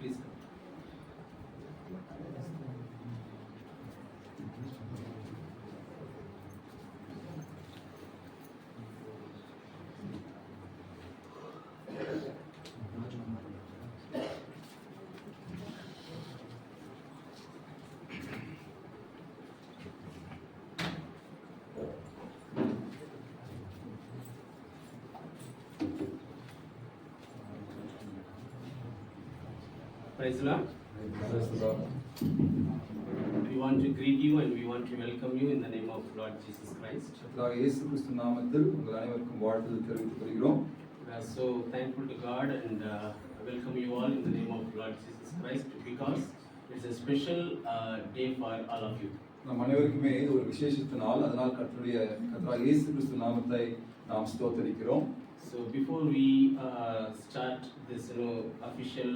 Please come. Praise the Lord. Praise the Lord. We want to greet you and we want to welcome you in the name of Lord Jesus Christ. இயேசு கிறிஸ்து நாமத்தில் உங்கள் அனைவருக்கும் வாழ்த்துதல் தெரிவித்துக் கொள்கிறோம். We are so thankful to God and welcome you all in the name of Lord Jesus Christ because it's a special day for all of you. நம் அனைவருக்குமே இது ஒரு விசேஷித்த நாள். அதனால் கர்த்தருடைய இயேசு கிறிஸ்து நாமத்தை நாம் ஸ்தோத்திரிக்கிறோம். So before we start this official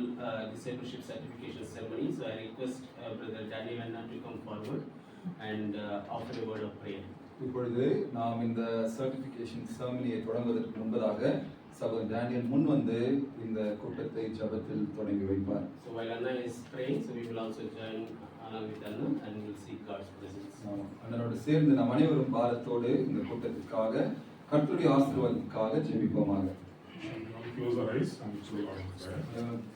discipleship certification ceremony, so I request Brother Daniel Anna to come forward and offer a word of prayer. இப்பொழுது நாம் இந்த சர்டிஃபிகேஷன் செரமனியை தொடங்குவதற்கு முன்பதாக சகோதரர் டேனியல் முன் வந்து இந்த கூட்டத்தை ஜெபத்தில் தொடங்கி வைப்பார். So while Anna is praying, so we will also join along with Anna and we will seek God's presence. அண்ணனோடு சேர்ந்து நாம் அனைவரும் பாரத்தோடு இந்த கூட்டத்திற்காக கர்த்தருடைய ஆசீர்வாதத்திற்காக ஜெபிப்போமாக. Close our eyes and through our prayer.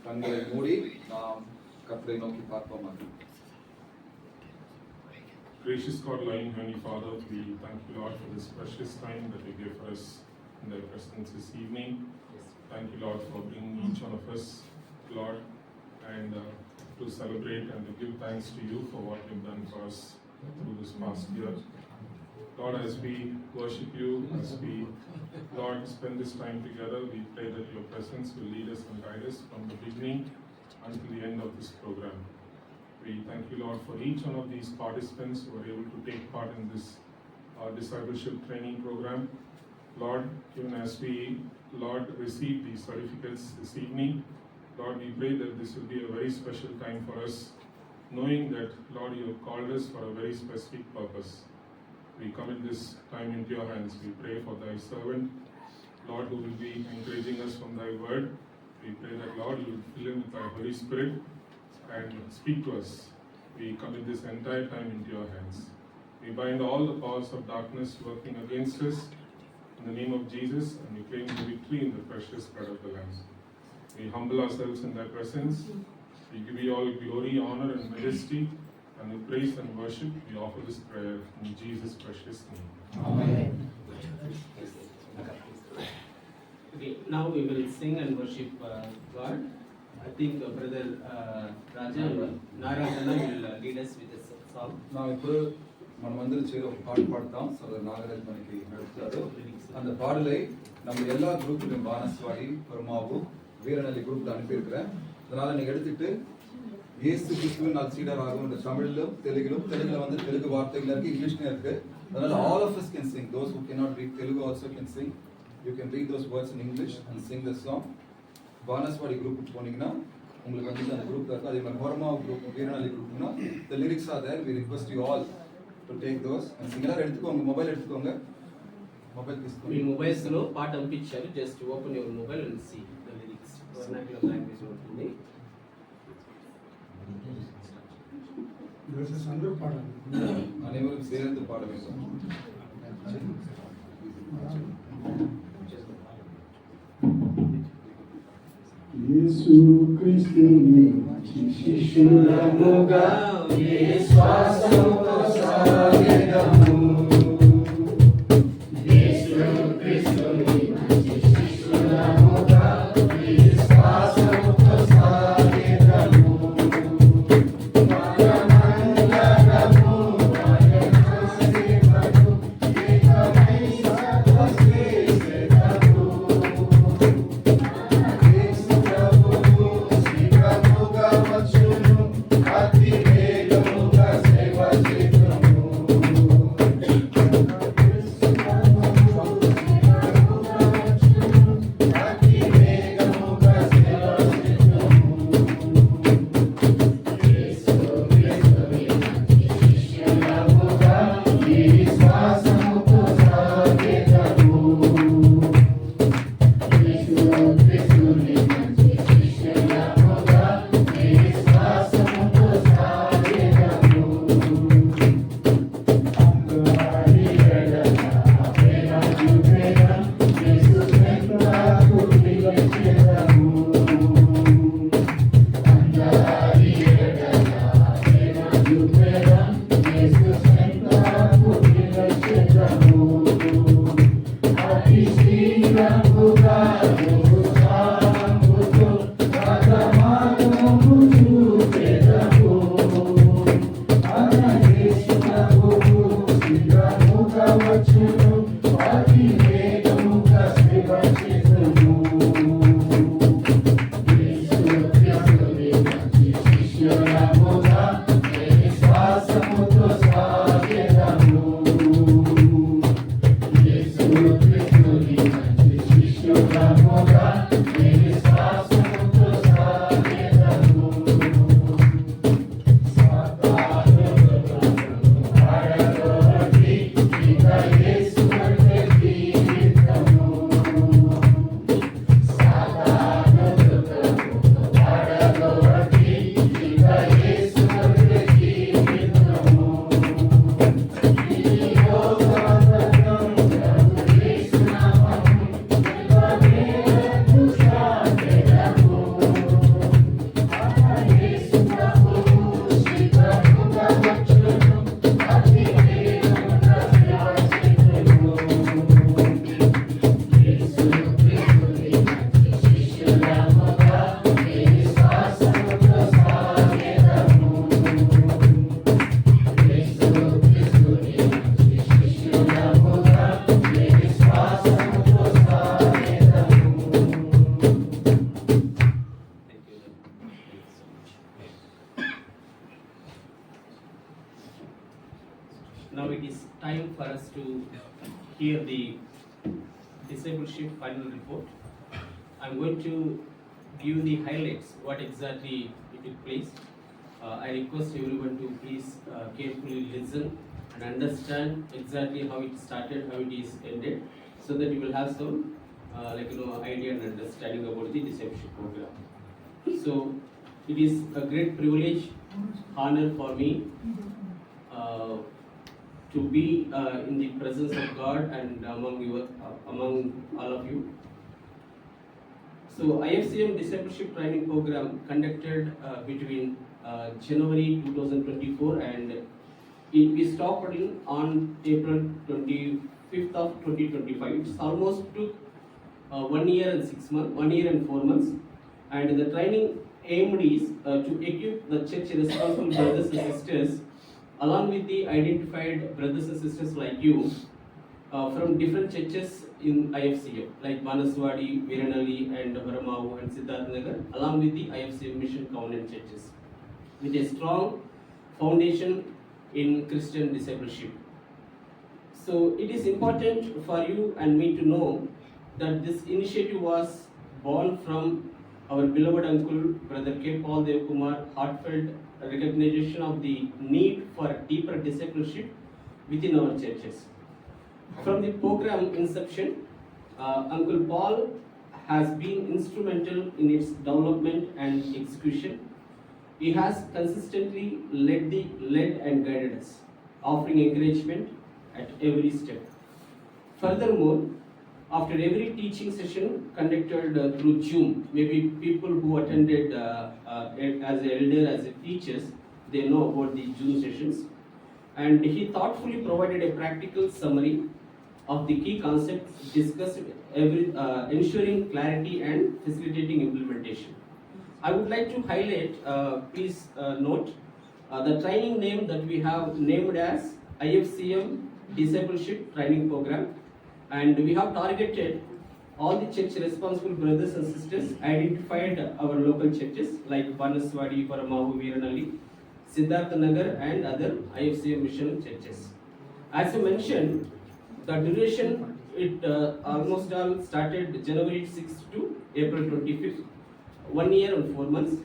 கண்களை மூடி நாம் கர்த்தரை நோக்கி பார்ப்போமாக. Gracious God, loving Heavenly Father, we thank you, Lord, for this precious time that you gave for us in thy presence this evening. Thank you, Lord, for bringing each one of us, Lord, and to celebrate and to give thanks to you for what you've done for us through this past year. Lord, as we worship you, as we, Lord, spend this time together, we pray that your presence will lead us and guide us from the beginning until the end of this program. We thank you, Lord, for each one of these participants who are able to take part in this discipleship training program. Lord, even as we, Lord, receive these certificates this evening, Lord, we pray that this will be a very special time for us, knowing that, Lord, you have called us for a very specific purpose. We commit this time into your hands. We pray for thy servant, Lord, who will be encouraging us from thy word. We pray that, Lord, you will fill him with thy Holy Spirit and speak to us. We commit this entire time into your hands. We bind all the powers of darkness working against us in the name of Jesus, and we claim the victory in the precious blood of the Lamb. We humble ourselves in thy presence. We give you all glory, honor, and majesty, and we praise and worship. We offer this prayer in Jesus' precious name. Amen. Okay, now we will sing and worship God. I think Brother Raja Narayana will lead us with a song. நாம் இப்போ మనమందరం చేరి ఒక పాట పాడతాం. సోదరు నాగరాజ్ మనకి నడుపుతారు. அந்த பாடலை நம்ம எல்லா குரூப்லையும் பானஸ்வாடி பர்மாவு வீரநலி குரூப்ல அனுப்பியிருக்கிறேன். அதனால நீங்க எடுத்துட்டு இயேசு கிறிஸ்துவின் நான் சீடர் ஆகும் என்ற தமிழிலும் தெலுங்குல வந்து தெலுங்கு வார்த்தைகள் இருக்கு, இங்கிலீஷ்லயும் இருக்கு. அதனால all of us can sing. Those who cannot read Telugu also can sing. You can read those words in English and sing the song. Banaswadi குரூப்புக்கு போனீங்கன்னா உங்களுக்கு வந்து அந்த குரூப் இருக்கு. அதே மாதிரி பர்மா குரூப் வீரநலி குரூப்னா the lyrics are there. We request you all to take those and sing. எல்லாரும் எடுத்துக்கோங்க, மொபைல் எடுத்துக்கோங்க. మొబైల్ తీసుకోండి. మీ మొబైల్స్ లో పాట పంపించారు. Just open your mobile and see the lyrics. Vernacular language ఉంటుంది. అందరూ పాడాలి. அனைவரும் சேர்ந்து பாட வேண்டும். యేసు క్రీస్తుని శిష్యులముగా విశ్వాసంతో సాగెదము. యేసు క్రీస్తుని శిష్యులముగా విశ్వాసంతో సాగెదము. మనమందరము మనసేవకు ఏకమై సర్వశ్రేష్ఠము. అతి వేగముగా సేవ చేయుము. now it is time for us to hear the discipleship final report. I'm going to give the highlights, what exactly it took place. I request everyone to please carefully listen and understand exactly how it started, how it is ended, so that you will have some idea and understanding about the discipleship program. So it is a great privilege, honor for me to be in the presence of God and among all of you. So IFCM Discipleship Training Program conducted between January 2024 and we stopped on April 25th of 2025. It's almost took 1 year and 6 months, 1 year and 4 months, and the training aimed is to equip the church responsible brothers and sisters along with the identified brothers and sisters like you from different churches in IFCM like Banaswadi, Viranali and Varamavu and Siddharth Nagar, along with the IFCM Mission Covenant churches with a strong foundation in Christian discipleship. So it is important for you and me to know that this initiative was born from our beloved uncle, Brother K. Paul Dev Kumar, heartfelt recognition of the need for deeper discipleship within our churches. From the program inception, Uncle Paul has been instrumental in its development and execution. He has consistently led and guided us, offering encouragement at every step. Furthermore, after every teaching session conducted through Zoom, maybe people who attended as an elder, as a teachers, they know about the Zoom sessions. And he thoughtfully provided a practical summary of the key concepts discussed, ensuring clarity and facilitating implementation. I would like to highlight, please note, the training name that we have named as IFCM Discipleship Training Program, and we have targeted all the church responsible brothers and sisters, identified our local churches like Banaswadi, Varamavu, Viranali, Siddharth Nagar and other IFCM mission churches. As I mentioned, the duration, it almost all started January 6th to April 25th, 1 year and 4 months.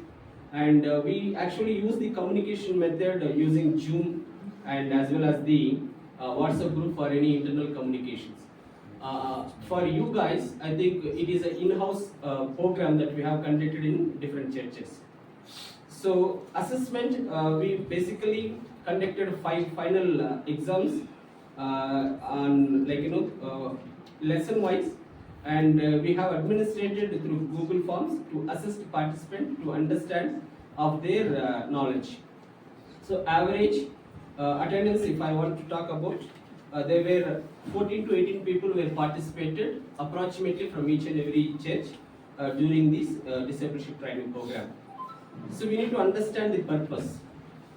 And we actually use the communication method using Zoom and as well as the WhatsApp group for any internal communications. For you guys, I think it is an in-house program that we have conducted in different churches. So assessment, we basically conducted 5 final exams on lesson wise, and we have administrated through Google Forms to assist participants to understand of their knowledge. So average attendance, if I want to talk about, there were 14 to 18 people who participated approximately from each and every church during this discipleship training program. So we need to understand the purpose.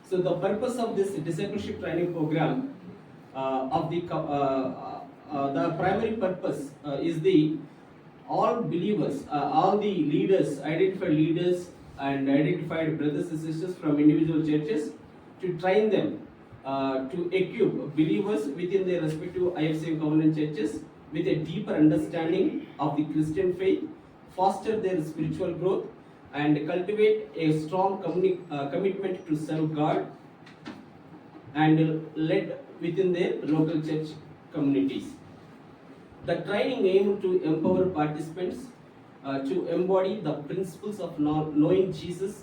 So the purpose of this discipleship training program the primary purpose is the all believers, all the leaders, identified leaders and identified brothers and sisters from individual churches to train them to equip believers within their respective IFCM covenant churches with a deeper understanding of the Christian faith, foster their spiritual growth and cultivate a strong commitment to serve God and led within their local church communities. The training aimed to empower participants to embody the principles of knowing Jesus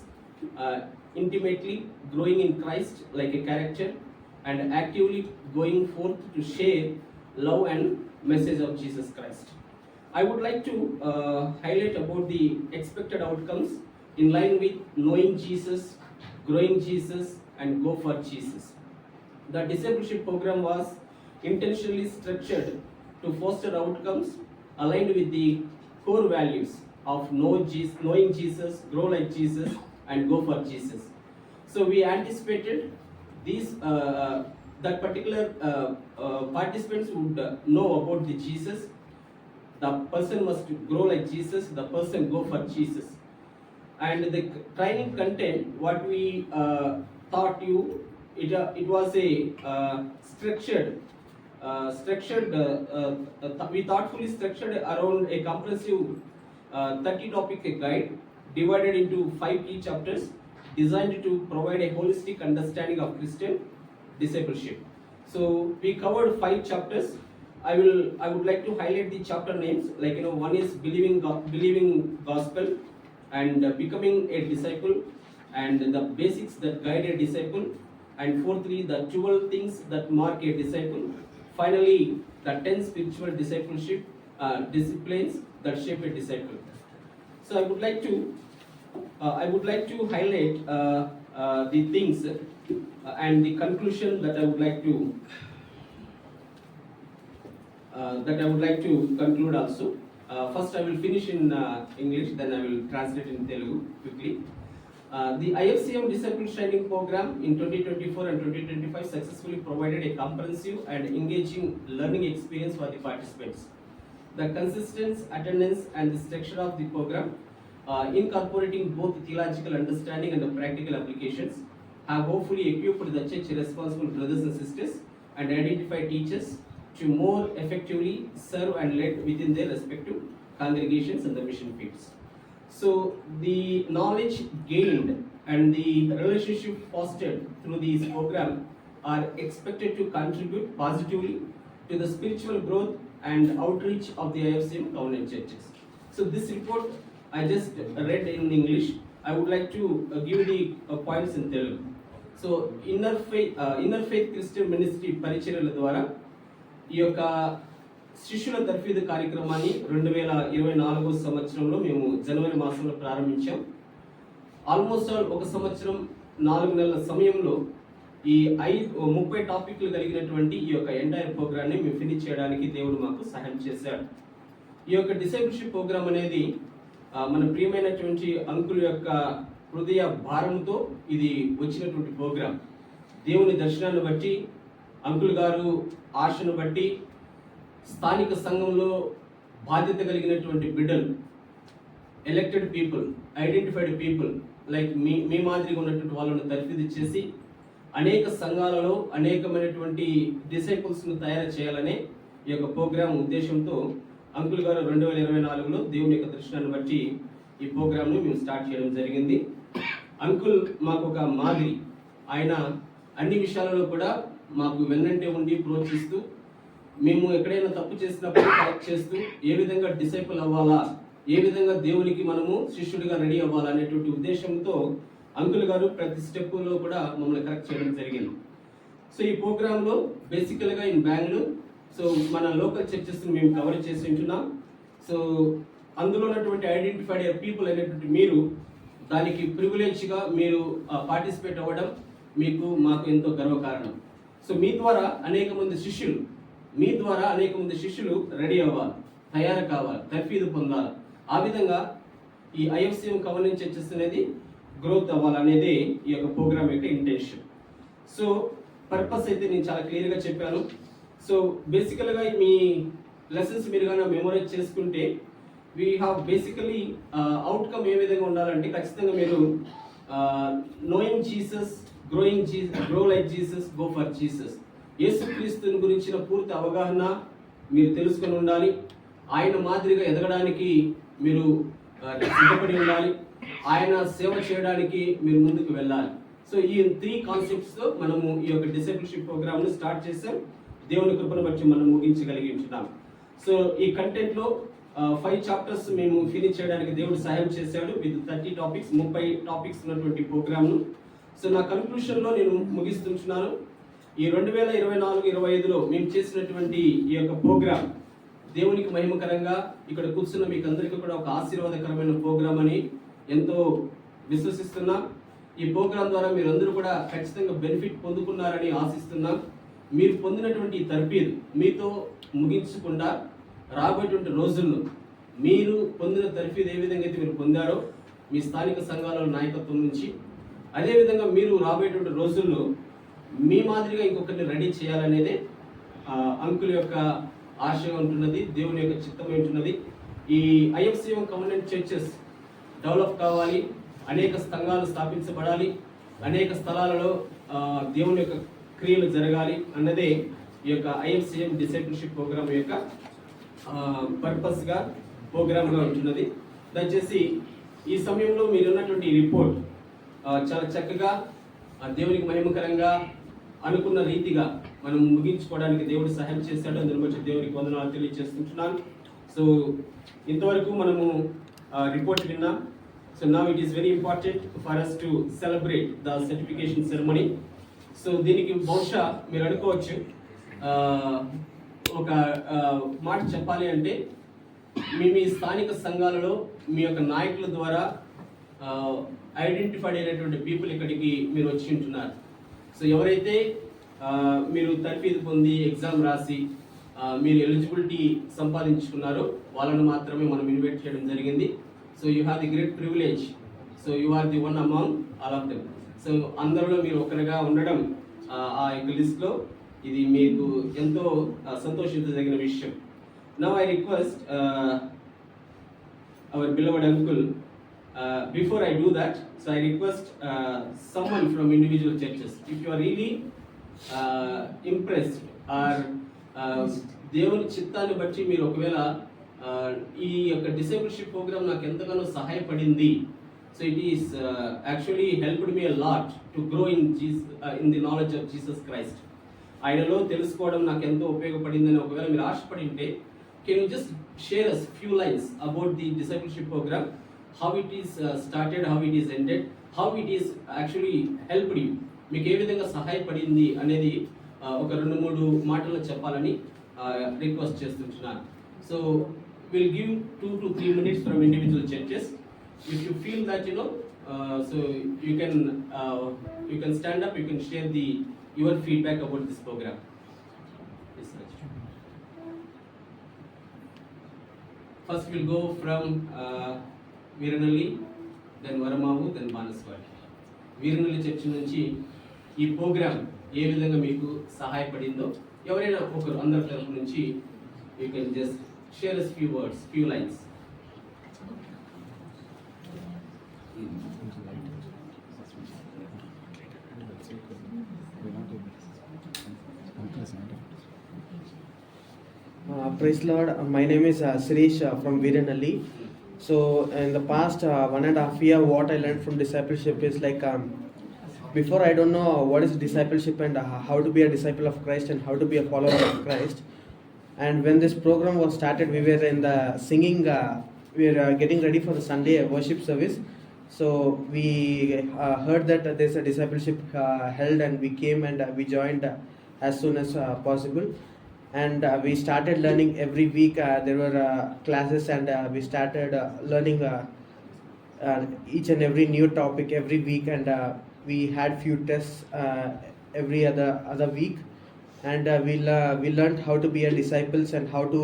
intimately, growing in Christ like a character, and actively going forth to share love and message of Jesus Christ. I would like to highlight about the expected outcomes in line with knowing Jesus, growing Jesus, and go for Jesus. The discipleship program was intentionally structured to foster outcomes aligned with the core values of knowing Jesus, grow like Jesus, and go for Jesus. So we anticipated these that particular participants would know about the Jesus. The person must grow like Jesus, the person go for Jesus. And the training content, what we taught you it was a we thoughtfully structured around a comprehensive 30 topic guide divided into 5 key chapters designed to provide a holistic understanding of Christian discipleship. So we covered 5 chapters. I would like to highlight the chapter names, like one is believing gospel and becoming a disciple, and the basics that guide a disciple, and fourthly the 12 things that mark a disciple, finally the 10 spiritual discipleship disciplines that shape a disciple. So I would like to highlight the things and the conclusion that I would like to conclude also. First I will finish in English, then I will translate in Telugu quickly. The IFCM Disciple Training Program in 2024 and 2025 successfully provided a comprehensive and engaging learning experience for the participants. The consistent attendance and the structure of the program, incorporating both theological understanding and the practical applications, have hopefully equipped the church responsible brothers and sisters and identified teachers to more effectively serve and lead within their respective congregations and the mission fields. So the knowledge gained and the relationship fostered through this program are expected to contribute positively to the spiritual growth and outreach of the IFCM covenant churches. So this report I just read in English. I would like to give the points in Telugu. So inner faith Christian ministry పరిచర్యల ద్వారా ఈ యొక్క శిష్యుల తర్ఫీదు కార్యక్రమాన్ని 2024 సంవత్సరంలో మేము జనవరి మాసంలో ప్రారంభించాం. ఆల్మోస్ట్ ఒక సంవత్సరం 4 నెలల సమయంలో ఈ 30 టాపిక్లు కలిగినటువంటి ఈ యొక్క ఎంటైర్ ప్రోగ్రామ్ని మేము ఫినిష్ చేయడానికి దేవుడు మాకు సహాయం చేశాడు. ఈ యొక్క డిసైపుల్షిప్ ప్రోగ్రామ్ అనేది మన ప్రియమైనటువంటి అంకుల్ యొక్క హృదయ భారంతో ఇది వచ్చినటువంటి ప్రోగ్రామ్. దేవుని దర్శనాన్ని బట్టి, అంకుల్ గారు ఆశను బట్టి, స్థానిక సంఘంలో బాధ్యత కలిగినటువంటి బిడ్డలు, elected people, identified people like మీ మాదిరిగా ఉన్నటువంటి వాళ్ళను తర్ఫీదు చేసి అనేక సంఘాలలో అనేకమైనటువంటి డిసైపుల్స్ను తయారు చేయాలనే ఈ యొక్క ప్రోగ్రామ్ ఉద్దేశంతో అంకుల్ గారు 2024లో దేవుని యొక్క దర్శనాన్ని బట్టి ఈ ప్రోగ్రామ్ను మేము స్టార్ట్ చేయడం జరిగింది. అంకుల్ మాకు ఒక మాదిరి. ఆయన అన్ని విషయాలలో కూడా మాకు వెన్నంటే ఉండి ప్రోత్సహిస్తూ, మేము ఎక్కడైనా తప్పు చేసినప్పుడు కరెక్ట్ చేస్తూ, ఏ విధంగా డిసైపుల్ అవ్వాలా, ఏ విధంగా దేవునికి మనము శిష్యుడిగా రెడీ అవ్వాలా అనేటువంటి ఉద్దేశంతో అంకుల్ గారు ప్రతి స్టెప్పులో కూడా మమ్మల్ని కరెక్ట్ చేయడం జరిగింది. సో ఈ ప్రోగ్రాంలో బేసికల్గా ఇన్ బెంగళూరు, సో మన లోకల్ చర్చెస్ని మేము కవర్ చేసి ఉంటున్నాం. సో అందులో ఉన్నటువంటి ఐడెంటిఫైడ్ పీపుల్ అనేటువంటి మీరు దానికి ప్రివిలేజ్గా మీరు పార్టిసిపేట్ అవ్వడం మాకు ఎంతో గర్వకారణం. సో మీ ద్వారా అనేక మంది శిష్యులు రెడీ అవ్వాలి, తయారు కావాలి, తర్ఫీదు పొందాలి. ఆ విధంగా ఈ ఐఎఫ్సిఎం కవెనెంట్ చర్చెస్ అనేది గ్రోత్ అవ్వాలనేది ఈ యొక్క ప్రోగ్రామ్ యొక్క ఇంటెన్షన్. సో పర్పస్ అయితే నేను చాలా క్లియర్గా చెప్పాను. సో బేసికల్గా మీ లెసన్స్ మీరు కానీ మెమొరైజ్ చేసుకుంటే వీ హ్యావ్ బేసికలీ అవుట్కమ్ ఏ విధంగా ఉండాలంటే ఖచ్చితంగా మీరు knowing Jesus, grow like Jesus, go for Jesus. యేసుక్రీస్తుని గురించిన పూర్తి అవగాహన మీరు తెలుసుకొని ఉండాలి. ఆయన మాదిరిగా ఎదగడానికి మీరు సిద్ధపడి ఉండాలి. ఆయన సేవ చేయడానికి మీరు ముందుకు వెళ్ళాలి. సో ఈ 3 కాన్సెప్ట్స్తో మనము ఈ యొక్క డిసైపుల్షిప్ ప్రోగ్రామ్ను స్టార్ట్ చేసాం. దేవుని కృపను బట్టి మనం ముగించగలిగి ఉంటున్నాం. సో ఈ కంటెంట్లో 5 చాప్టర్స్ మేము ఫినిష్ చేయడానికి దేవుడు సహాయం చేశాడు విత్ 30 టాపిక్స్, 30 టాపిక్స్ ఉన్నటువంటి ప్రోగ్రామ్ను. సో నా కన్క్లూషన్లో నేను ముగిస్తుంటున్నాను. ఈ 2024-25లో మేము చేసినటువంటి ఈ యొక్క ప్రోగ్రామ్ దేవునికి మహిమకరంగా ఇక్కడ కూర్చున్న మీకు అందరికీ కూడా ఒక ఆశీర్వాదకరమైన ప్రోగ్రామ్ అని ఎంతో విశ్వసిస్తున్నాం. ఈ ప్రోగ్రాం ద్వారా మీరందరూ కూడా ఖచ్చితంగా బెనిఫిట్ పొందుకున్నారని ఆశిస్తున్నాం. మీరు పొందినటువంటి తర్ఫీదు మీతో ముగించకుండా రాబోయేటువంటి రోజుల్లో మీరు పొందిన తర్ఫీదు ఏ విధంగా అయితే మీరు పొందారో మీ స్థానిక సంఘాల నాయకత్వం నుంచి, అదేవిధంగా మీరు రాబోయేటువంటి రోజుల్లో మీ మాదిరిగా ఇంకొకరిని రెడీ చేయాలనేదే అంకుల్ యొక్క ఆశయం ఉంటున్నది, దేవుని యొక్క చిత్తం ఉంటున్నది. ఈ ఐఎఫ్సిఎం కవెనెంట్ చర్చెస్ డెవలప్ కావాలి, అనేక సంఘాలు స్థాపించబడాలి, అనేక స్థలాలలో దేవుని యొక్క క్రియలు జరగాలి అన్నదే ఈ యొక్క IFCM డిసైపుల్షిప్ ప్రోగ్రామ్ యొక్క పర్పస్గా ప్రోగ్రామ్గా ఉంటున్నది. దయచేసి ఈ సమయంలో మీరున్నటువంటి రిపోర్ట్ చాలా చక్కగా దేవునికి మహిమకరంగా అనుకున్న రీతిగా మనం ముగించుకోవడానికి దేవుడు సహాయం చేశాడు. అందులో వచ్చి దేవునికి వందనాలు తెలియజేస్తుంటున్నాను. సో ఇంతవరకు మనము రిపోర్ట్ విన్నాం. So now it is very important for us to celebrate the certification ceremony. So దీనికి బహుశా మీరు అనుకోవచ్చు, ఒక మాట చెప్పాలి అంటే మీ స్థానిక సంఘాలలో మీ యొక్క నాయకుల ద్వారా ఐడెంటిఫైడ్ అయినటువంటి పీపుల్ ఇక్కడికి మీరు వచ్చి ఉంటున్నారు. సో ఎవరైతే మీరు తర్ఫీదు పొంది ఎగ్జామ్ రాసి మీరు ఎలిజిబిలిటీ సంపాదించుకున్నారో వాళ్ళను మాత్రమే మనం ఇన్వైట్ చేయడం జరిగింది. So you have the great privilege. So you are the one among all of them. So అందరిలో మీరు ఒకరిగా ఉండడం ఆ యొక్క లిస్ట్లో ఇది మీకు ఎంతో సంతోషించదగిన విషయం. Now I request our beloved uncle, before I do that, so I request someone from individual churches, if you are really impressed or దేవుని చిత్తాన్ని బట్టి మీరు ఒకవేళ ఈ యొక్క డిసైపుల్షిప్ ప్రోగ్రామ్ నాకు ఎంతగానో సహాయపడింది, so it is actually helped me a lot to grow in the knowledge of Jesus Christ. ఆయనలో తెలుసుకోవడం నాకు ఎంతో ఉపయోగపడిందని ఒకవేళ మీరు ఆశపడి ఉంటే, can you just share us few lines about the discipleship program, how it is started, how it is ended, how it is actually helped you, మీకు ఏ విధంగా సహాయపడింది అనేది ఒక 2-3 మాటల్లో చెప్పాలని రిక్వెస్ట్ చేస్తున్నాను. So will give 2 to 3 minutes from individual churches. If you feel that so you can stand up, you can share your feedback about this program. Yes, sir. First we'll go from Viranalli, then Varamavu, then Banaswadi. Viranalli church నుంచి ఈ programme ఏ విధంగా మీకు సహాయపడిందో ఎవరైనా ఒకరు అందరి తరపు నుంచి you can just share us few words, few lines. Praise Lord. My name is Sirish from Viranalli. So in the past 1.5 year, what I learned from discipleship is like before I don't know what is discipleship and how to be a disciple of Christ and how to be a follower of Christ. And when this program was started, we were in the singing. We were getting ready for the Sunday worship service. So we heard that there's a discipleship held, and we came and we joined as soon as possible. And we started learning every week. There were classes, and we started learning each and every new topic every week. And we had few tests every other week. And we learned how to be a disciples and how to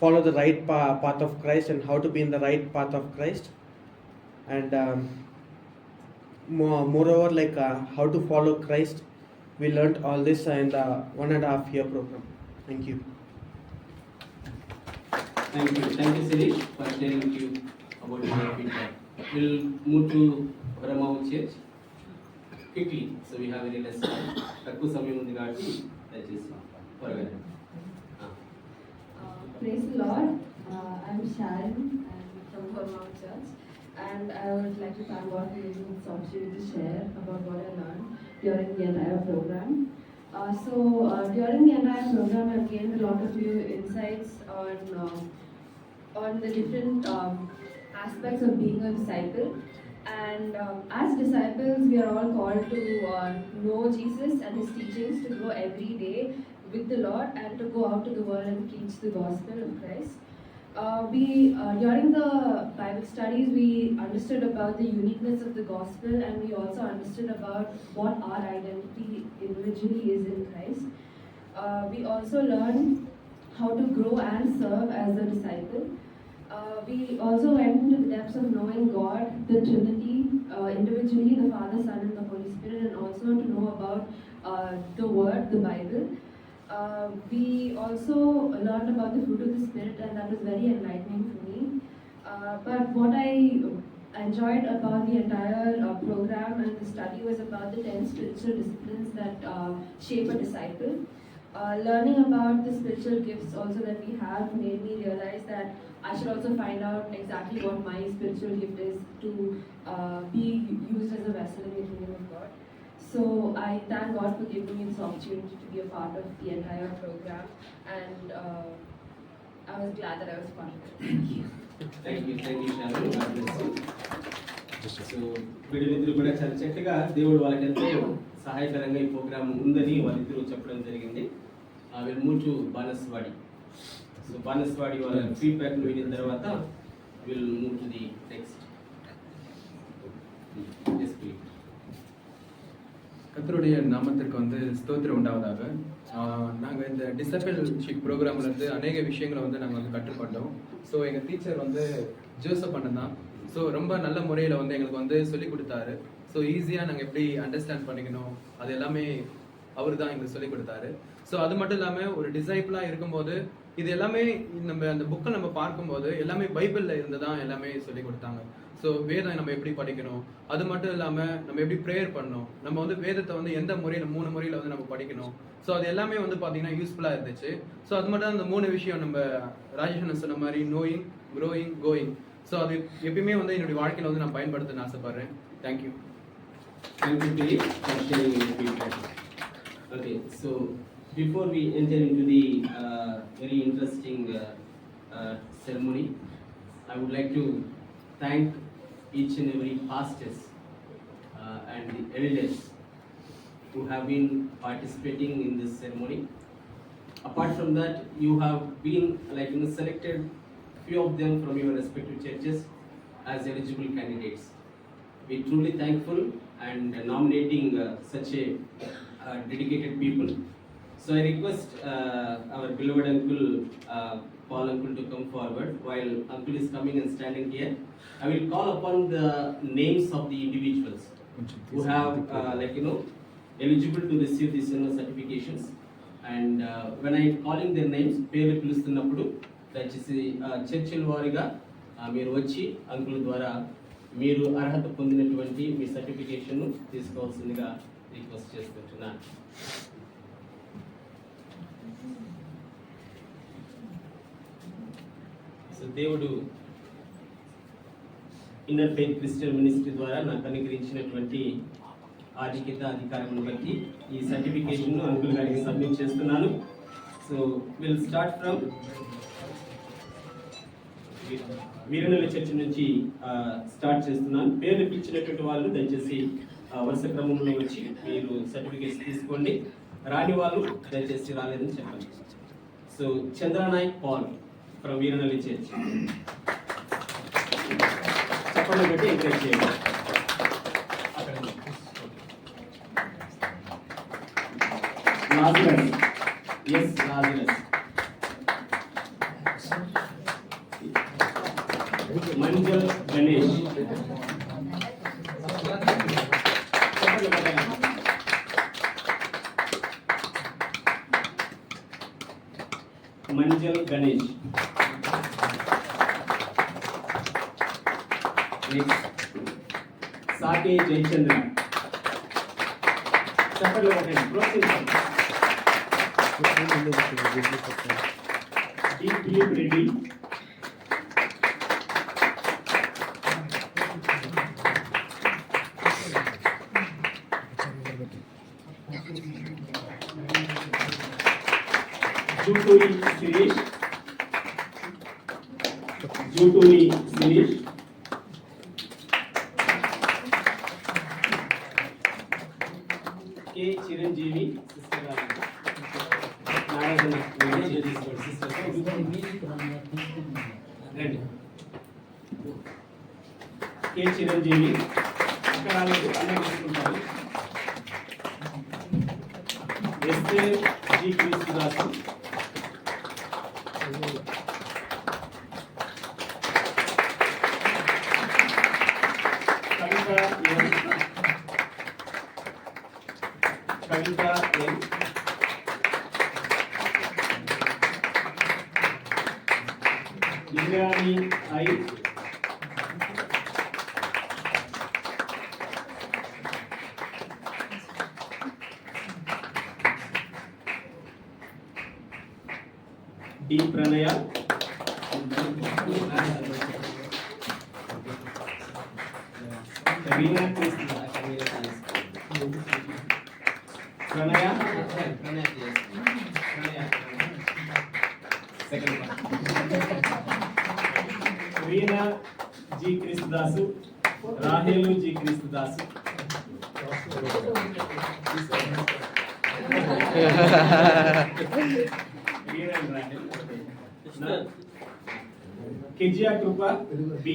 follow the right path of Christ and how to be in the right path of Christ. And moreover, like how to follow Christ. We learned all this in the 1.5 year program. Thank you. Thank you, Sirish, for sharing with you about your feedback. We'll move to Varamavu Church quickly, so we have very less time. తక్కువ సమయం ఉంది కాబట్టి దయచేసి త్వరగా. Praise the Lord. I'm Sharon. I'm from Varamavu Church, and I would like to thank God for giving me this opportunity to share about what I learned during the entire program. During the entire program, I've gained a lot of new insights on the different aspects of being a disciple. And as disciples, we are all called to know Jesus and His teachings, to grow every day with the Lord, and to go out to the world and preach the gospel of Christ. During the Bible studies, we understood about the uniqueness of the gospel, and we also understood about what our identity individually is in Christ. We also learned how to grow and serve as a disciple. We also went into the depths of knowing God, the Trinity, individually, the Father, Son, and the Holy Spirit, and also to know about the Word, the Bible. We also learned about the fruit of the Spirit, and that was very enlightening for me. But what I enjoyed about the entire program and the study was about the 10 spiritual disciplines that shape a disciple. Learning about the spiritual gifts also that we have made me realize that I should also find out exactly what my spiritual gift is to be used as a vessel in the kingdom of God. So I thank God for giving me this opportunity to be a part of the entire program, and I was glad that I was part of it. Thank you. Thank you, Sharon. God bless you. So వీళ్ళిద్దరు కూడా చాలా చక్కగా దేవుడు వాళ్ళకి ఎంతో సహాయకరంగా ఈ programme ఉందని వాళ్ళిద్దరూ చెప్పడం జరిగింది. వీళ్ళు మూవ్ టు బానస్వాడి. సో బానస్వాడి వాళ్ళ ఫీడ్బ్యాక్ వినిన తర్వాత will move to the next. Yes please. கர்த்தருடைய நாமத்திற்கு வந்து ஸ்தோத்திரம் உண்டாவதாக. நாங்கள் இந்த டிசபிள்ஷிப் ப்ரோக்ராமில் இருந்து அநேக விஷயங்களை வந்து நாங்கள் வந்து கற்றுக்கொண்டோம். ஸோ எங்கள் டீச்சர் வந்து ஜோசப் அண்ணன் தான். ஸோ ரொம்ப நல்ல முறையில் வந்து எங்களுக்கு வந்து சொல்லிக் கொடுத்தாரு. ஸோ ஈஸியாக நாங்கள் எப்படி அண்டர்ஸ்டாண்ட் பண்ணிக்கணும் அது எல்லாமே அவர் தான் எங்களுக்கு சொல்லிக் கொடுத்தாரு. ஸோ அது மட்டும் இல்லாமல் ஒரு டிசைபிளாக இருக்கும்போது இது எல்லாமே நம்ம அந்த புக்கை நம்ம பார்க்கும்போது எல்லாமே பைபிளில் இருந்து தான் எல்லாமே சொல்லிக் கொடுத்தாங்க. ஸோ வேதம் நம்ம எப்படி படிக்கணும், அது மட்டும் இல்லாமல் நம்ம எப்படி ப்ரேயர் பண்ணணும், நம்ம வந்து வேதத்தை வந்து எந்த முறையில் 3 முறையில் வந்து நம்ம படிக்கணும். ஸோ அது எல்லாமே வந்து பார்த்தீங்கன்னா யூஸ்ஃபுல்லாக இருந்துச்சு. ஸோ அது மட்டும் அந்த 3 விஷயம் நம்ம ராஜேஷன் சொன்ன மாதிரி நோயிங், க்ரோயிங், கோயிங். ஸோ அது எப்பயுமே வந்து என்னுடைய வாழ்க்கையில் வந்து நான் பயன்படுத்த ஆசைப்படுறேன். Thank you. Thank you, Philip, for sharing your feedback. Okay, so before we enter into the very interesting ceremony, I would like to thank each and every pastors and the elders who have been participating in this ceremony. Apart from that, you have been selected few of them from your respective churches as eligible candidates. We are truly thankful and nominating such a dedicated people. So I request our beloved uncle Paul uncle to come forward. While uncle is coming and standing here, I will call upon the names of the individuals who have eligible to receive these certifications. And when I am calling their names, పేరు పిలుస్తున్నప్పుడు దయచేసి చర్చిల వారీగా మీరు వచ్చి uncle ద్వారా మీరు అర్హత పొందినటువంటి మీ సర్టిఫికేషన్ తీసుకోవాల్సిందిగా రిక్వెస్ట్ చేసుకుంటున్నాను. సో దేవుడు ఇన్నర్ ఫెయిత్ క్రిస్టియన్ మినిస్ట్రీ ద్వారా నాకు అనుగ్రహించినటువంటి ఆధిక్యత అధికారం బట్టి ఈ సర్టిఫికేషన్ అంకుల్ గారికి సబ్మిట్ చేస్తున్నాను. So will start from Veeranalli church నుంచి స్టార్ట్ చేస్తున్నాను. పేరు పిలిచినటువంటి వాళ్ళు దయచేసి వరుస క్రమంలో వచ్చి మీరు సర్టిఫికేట్స్ తీసుకోండి. రాని వాళ్ళు దయచేసి రాలేదని చెప్పండి. So Chandranayak Paul from Veeranalli church. చెప్పండి బట్టి ఎంకరేజ్ చేయండి. Lazarus, S Lazarus. Manjal Ganesh. Manjal Ganesh. Sake Jayachandra. చెప్పండి ఒకటి ప్రోత్సహించండి. దిలీప్ రెడ్డి. జూటూరి శిరీష్. జూటూరి శిరీష్. కే చిరంజీవి సిస్టర్ గారు. నారాయణ సిస్టర్ రండి. కే చిరంజీవి అక్కడ తీసుకుంటారు. S A G Kristudasu. Kavitha N. Indrani I. D. Pranaya. Reena Krishna. Pranaya. Second one. Reena G. Krishdasu. Rahelu G. Krishdasu. Reena and Rahel. Now, Kijia Krupa B.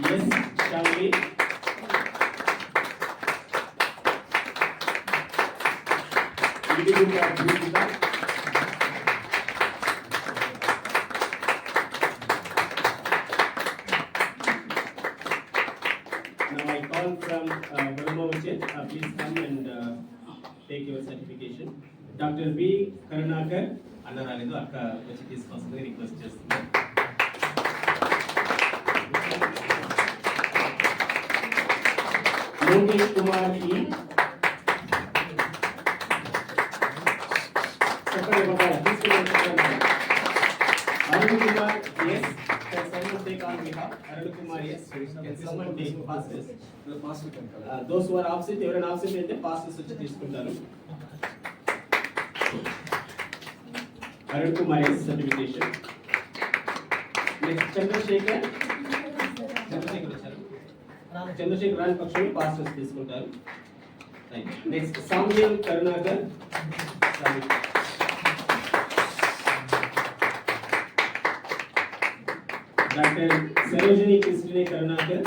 Yes, Shamli. Vidya Krishna. Now I call from Brahma Uchet. Please come and take your certification. Dr. B. Karunakar. Anna Raledu Akka వచ్చి తీసుకొస్తుంది request చేస్తుంది. Yogesh Kumar E. Second Babaya. Arun Kumar yes. Can someone take on behalf? Arun Kumar yes. Can someone take passes? Those who are absent, ఎవరైనా absent అయితే passes వచ్చి తీసుకుంటారు. Arun Kumar yes certification. Next Chandrasekhar. Chandrasekhar వచ్చారు. చంద్రశేఖర్ రాని పక్షులు pastors తీసుకుంటారు. Next Samuel Karunakar. Doctor Sarojini Krishna Karunakar.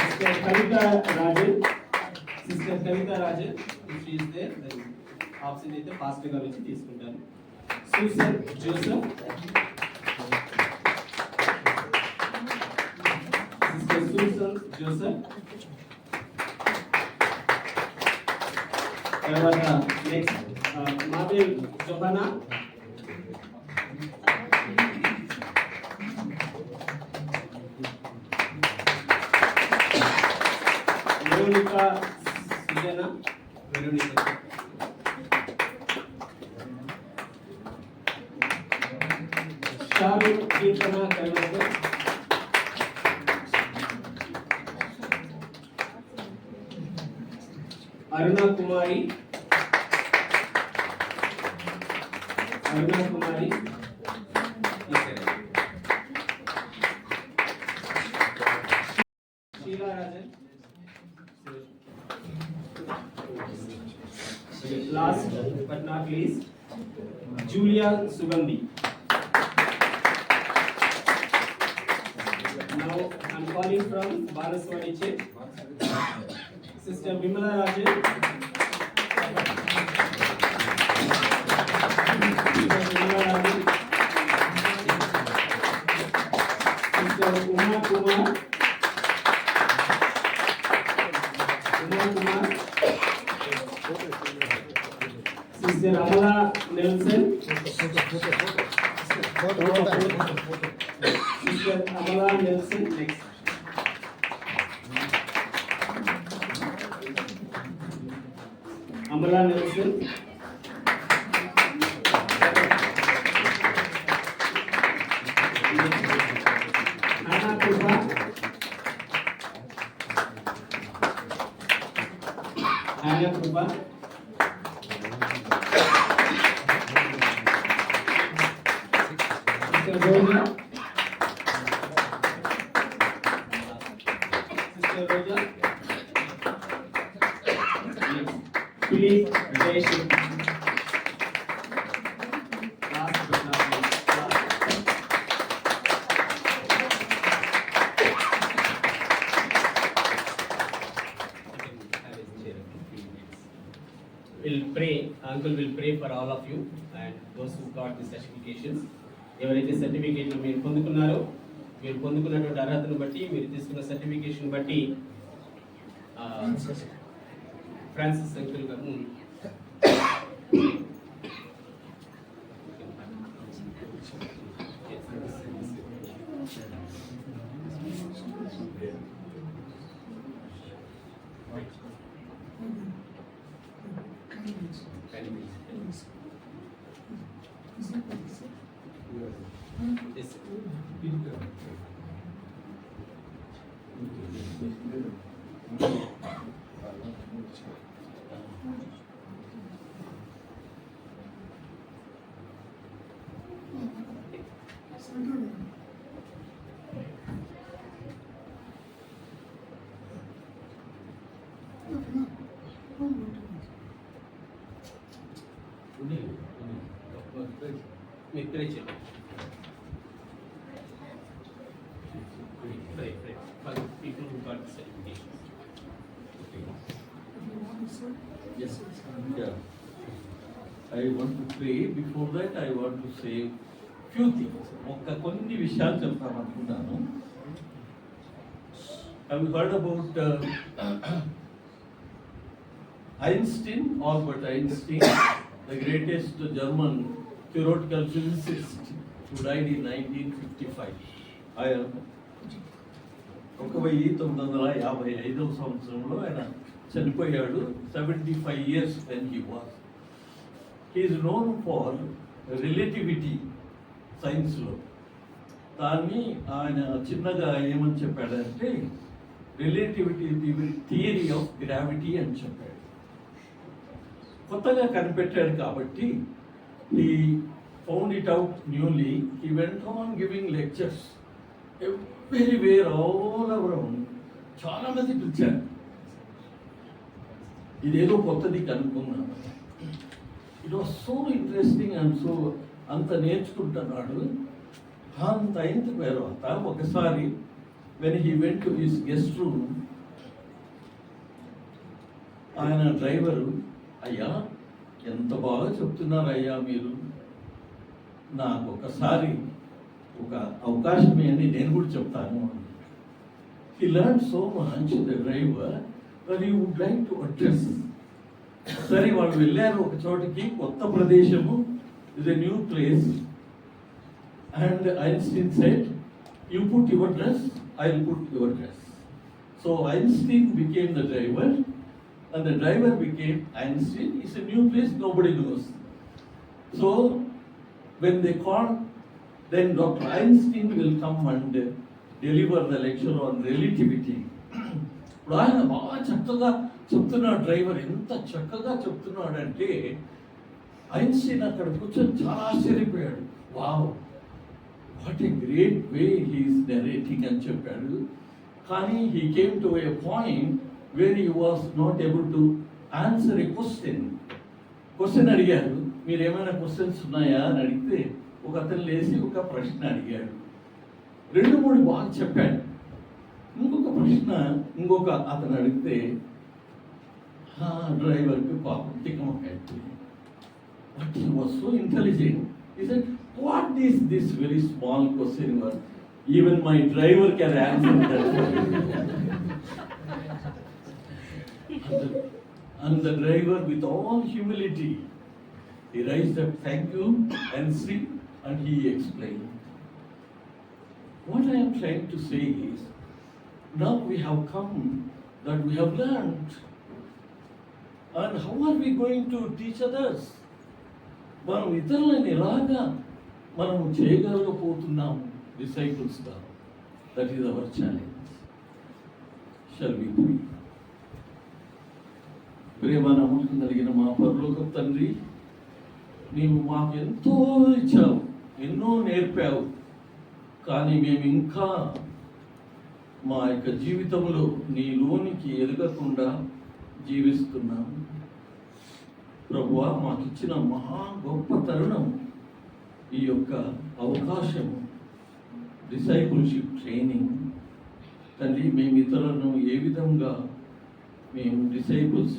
Sister Kavitha Rajan. Sister Kavitha Rajan she is there. Option అయితే pastor గారు వచ్చి తీసుకుంటారు. Susan Joseph. Sister Susan Joseph. తర్వాత next Mabel Johanna. Veronica Sujana. Veronica Sharu Kirtana Karnataka. Aruna Kumari. Aruna Kumari. Sheila Rajan. Last but not least, Julia Sugandhi. Now I'm calling from Banaswadi Church. Sister Vimala Rajan. Sister Vimala Rajan. Sister Uma Kumar. Uma Kumar. Sister Amala Nelson. Sister Amala Nelson next. Amala Nelson. Hannah Krupa. Hannah Krupa. Sister Roja. Sister Roja. Philip Jayashiv. Last but not least. We'll pray. Uncle will pray for all of you and those who got the certifications. ఎవరైతే సర్టిఫికేట్లు మీరు పొందుకున్నారో, మీరు పొందుకున్నటువంటి అర్హతను బట్టి, మీరు తీసుకున్న certification బట్టి Francis uncle గారు మీరు ప్రే చేయండి. Pray for the people who got the certification. Yes. Yeah. I want to pray. Before that, I want to say few things. కొన్ని విషయాలు చెప్తామనుకున్నాను. Have you heard about Einstein, Albert Einstein, the greatest German theoretical physicist who died in 1955. 1955 సంవత్సరంలో ఆయన చనిపోయాడు. 75 years when he was. He is known for relativity సైన్స్లో. దాన్ని ఆయన చిన్నగా ఏమని చెప్పాడంటే రిలేటివిటీ థియరీ ఆఫ్ గ్రావిటీ అని చెప్పాడు. కొత్తగా కనిపెట్టాడు కాబట్టి he found it out newly. He went on giving lectures everywhere all around. చాలా మంది పిలిచారు. ఇదేదో కొత్తది కనుక్కున్నాను. It was so interesting and so అంత నేర్చుకుంటున్నాడు. అంత అయిన తర్వాత ఒకసారి when he went to his guest room, ఆయన డ్రైవరు, అయ్యా ఎంత బాగా చెప్తున్నారు అయ్యా మీరు, నాకు ఒకసారి ఒక అవకాశం ఏంటి, నేను కూడా చెప్తాను. He learn so much the driver but he would like to address. సరే వాళ్ళు వెళ్ళారు ఒక చోటికి, కొత్త ప్రదేశము, is a new place. And Einstein said, you put your dress, I will put your dress. So Einstein became the driver and the driver became Einstein. It's a new place, nobody knows. So when they call, then Dr. Einstein will come and deliver the lecture on relativity. ఇప్పుడు ఆయన బాగా చక్కగా చెప్తున్నాడు, driver ఎంత చక్కగా చెప్తున్నాడంటే Einstein అక్కడ కూర్చొని చాలా ఆశ్చర్యపోయాడు. Wow, what a great way he is narrating అని చెప్పాడు. కానీ he came to a point where he was not able to answer a question. Question అడిగారు, మీరు ఏమైనా క్వశ్చన్స్ ఉన్నాయా అని అడిగితే ఒక అతను లేచి ఒక ప్రశ్న అడిగాడు. 2-3 బాగా చెప్పాడు. ఇంకొక ప్రశ్న ఇంకొక అతను అడిగితే డ్రైవర్కి పాపం తిక్కమకాడు. But he was so intelligent. He said, what is this very small question, even my driver can answer that. And the driver, with all humility, he raised up, thank you, and see, and he explained. What I am trying to say is, now we have come, that we have learned, and how are we going to teach others? మనం ఇతరులను ఎలాగా మనం చేయగలగపోతున్నాము డిసైపుల్స్గా? That is our challenge. Shall we pray? ప్రేమ నమ్మకం కలిగిన మా పరలోక తండ్రి, నీవు మాకు ఎంతో ఇచ్చావు, ఎన్నో నేర్పావు. కానీ మేము ఇంకా మా యొక్క జీవితంలో నీలోనికి ఎదగకుండా జీవిస్తున్నాము. ప్రభువా, మాకు ఇచ్చిన మహా గొప్ప తరుణం ఈ యొక్క అవకాశము, డిసైపుల్షిప్ ట్రైనింగ్. తండ్రి, మేము ఇతరులను ఏ విధంగా మేము డిసైపుల్స్,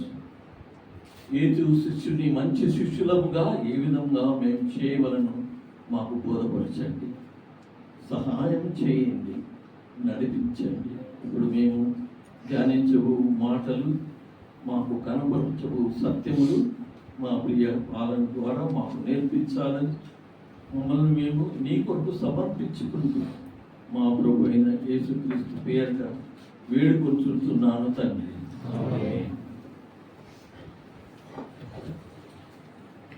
యేసు శిష్యుని మంచి శిష్యులముగా ఏ విధంగా మేము చేయవలను మాకు బోధపరచండి, సహాయం చేయండి, నడిపించండి. ఇప్పుడు మేము ధ్యానించవు మాటలు, మాకు కనబరచవు సత్యములు మా ప్రియ పాలన ద్వారా మాకు నేర్పించాలని మమ్మల్ని మేము నీ కొరకు సమర్పించుకుంటూ మా ప్రభు అయిన యేసుక్రీస్తు పేరిట వేడుకొంచుతున్నాను తండ్రి.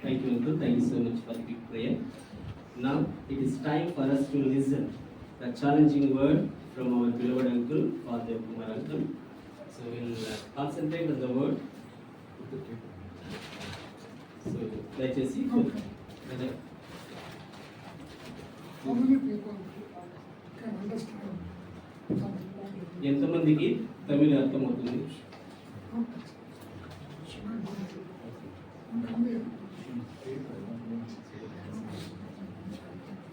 Thank you, Uncle. Thank you so much for the big prayer. Now it is time for us to listen the challenging word from our beloved uncle, Father Kumar uncle. So we'll concentrate on the word. So let's see. How many people can understand Tamil? ఎంతమందికి తమిళ అర్థమవుతుంది?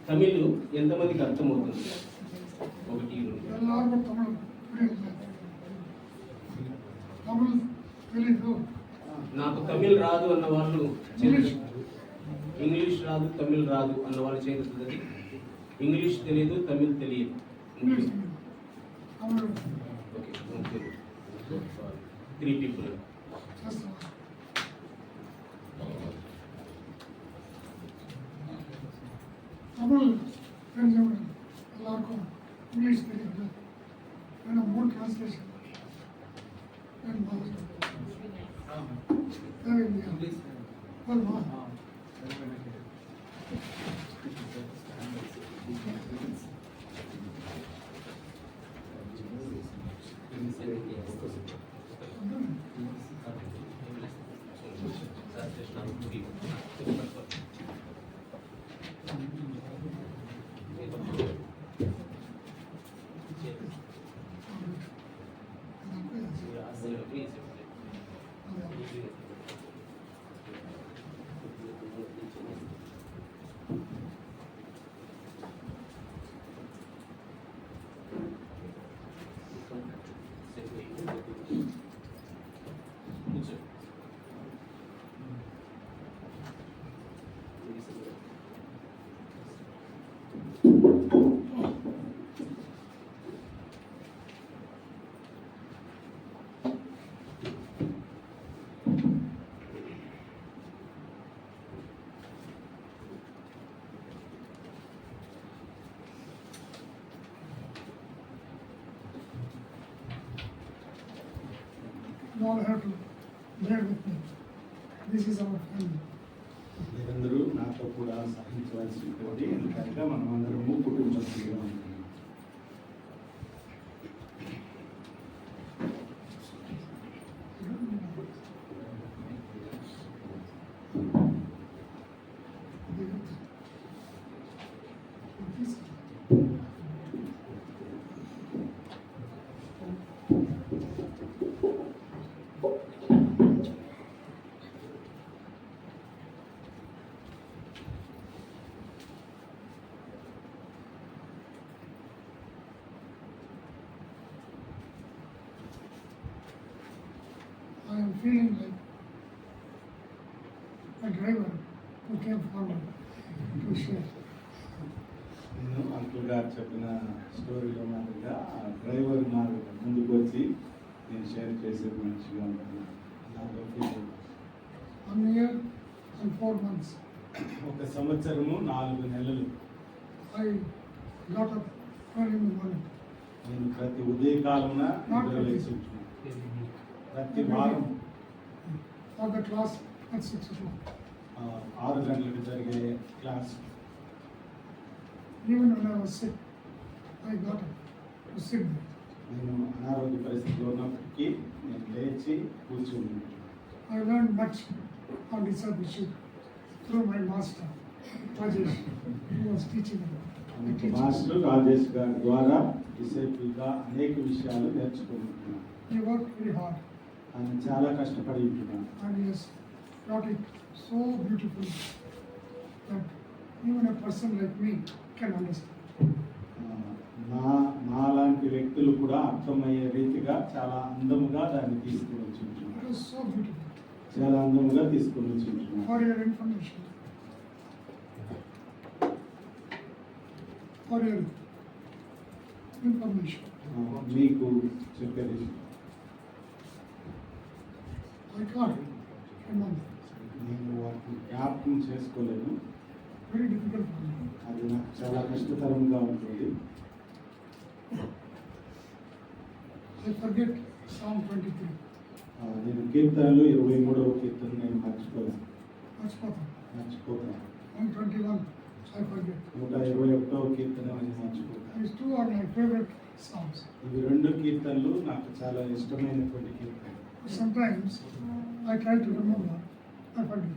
తమిళ్ ఎంతమందికి అర్థమవుతుంది? 1 2 எல்லாரும் தமிழ் புரியல. தமிழ் தெளிவு. నాకు తమిళ్ రాదు అన్న వాళ్ళు ఇంగ్లీష్ రాదు తమిళ్ రాదు అన్న వాళ్ళు చేస్తుంది. ఇంగ్లీష్ తెలియదు తమిళ్ తెలియదు. English Tamil okay 3 people. చేస్తాం. தமிழ் தெரிஞ்சவங்க எல்லாருக்கும் இங்கிலீஷ் தெரியாது. ஏன்னா 3 டிரான்ஸ்லேஷன் தேவையில்லையா? போதுமா? You all have to bear with me. This is our family. మీరందరూ నాతో కూడా సహించవలసి ఉంటుంది. ఎందుకంటే మనం అందరము కుటుంబ సభ్యులుగా ఉంటాం. I am feeling like a driver who came forward to share. నేను అంకుల్ గారు చెప్పిన స్టోరీలో మాదిరిగా ఆ డ్రైవర్ నాకు ముందుకు వచ్చి నేను షేర్ చేసే మనిషిగా ఉంటాను. నాకు ఫీల్ 1 year and 4 months. 1 సంవత్సరము 4 నెలలు I got up early in the morning. నేను ప్రతి ఉదయకాలమున నిద్ర లేచి ప్రతి వారం For the class at 6 o'clock. 6 గంటలకు జరిగే class. Even when I was sick, I got up to sit there. నేను అనారోగ్య పరిస్థితిలో ఉన్నప్పటికీ నేను లేచి కూర్చుని I learned much on discipleship through my master, Rajesh, who was teaching me. Master Rajesh గారి ద్వారా డిసైపుల్గా అనేక విషయాలు నేర్చుకుంటున్నాను. He worked very hard ఆయన చాలా కష్టపడి ఉంటున్నాను. and he has brought it so beautifully that even a person like me can understand. నాలాంటి వ్యక్తులు కూడా అర్థమయ్యే రీతిగా చాలా అందముగా దాన్ని తీసుకుని వచ్చి It ఉంటున్నాను. was so beautiful. చాలా అందముగా తీసుకుని వచ్చి ఉంటున్నాను. For your information, మీకు చెప్పేది I can't remember. నేను వాటిని జ్ఞాపకం చేసుకోలేను. Very difficult for me. అది నాకు చాలా కష్టతరంగా ఉంటుంది. I forget Psalm 23. నేను కీర్తనలు 23వ కీర్తన నేను మర్చిపోతాను. మర్చిపోతాను. 121 I forget. 121వ కీర్తన నేను మర్చిపోతాను. These two are my favorite psalms. ఇవి 2 కీర్తనలు నాకు చాలా ఇష్టమైనటువంటి కీర్తనలు. Sometimes I try to remember, I forget.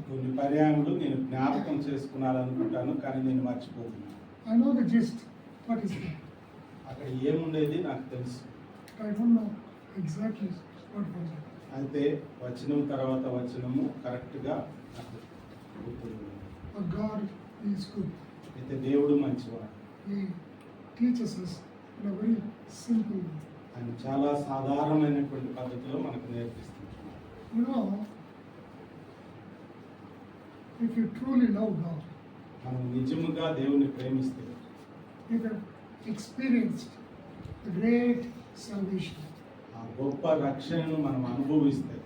కొన్ని పర్యాయములు నేను జ్ఞాపకం చేసుకున్నాననుకుంటాను కానీ నేను మర్చిపోతున్నాను. I know the gist, what is that. అక్కడ ఏముండేది నాకు తెలుసు. I don't know exactly what was it. అయితే వచనం తర్వాత వచనము కరెక్ట్గా నాకు గుర్తుంది. But God is good. అయితే దేవుడు మంచివాడు. He teaches us in a very simple way. ఆయన చాలా సాధారణమైనటువంటి పద్ధతిలో మనకు నేర్పిస్తున్నాడు. You know, if you truly love God, మనం నిజముగా దేవుని ప్రేమిస్తే, you have experienced the great salvation, ఆ గొప్ప రక్షణను మనం అనుభవిస్తే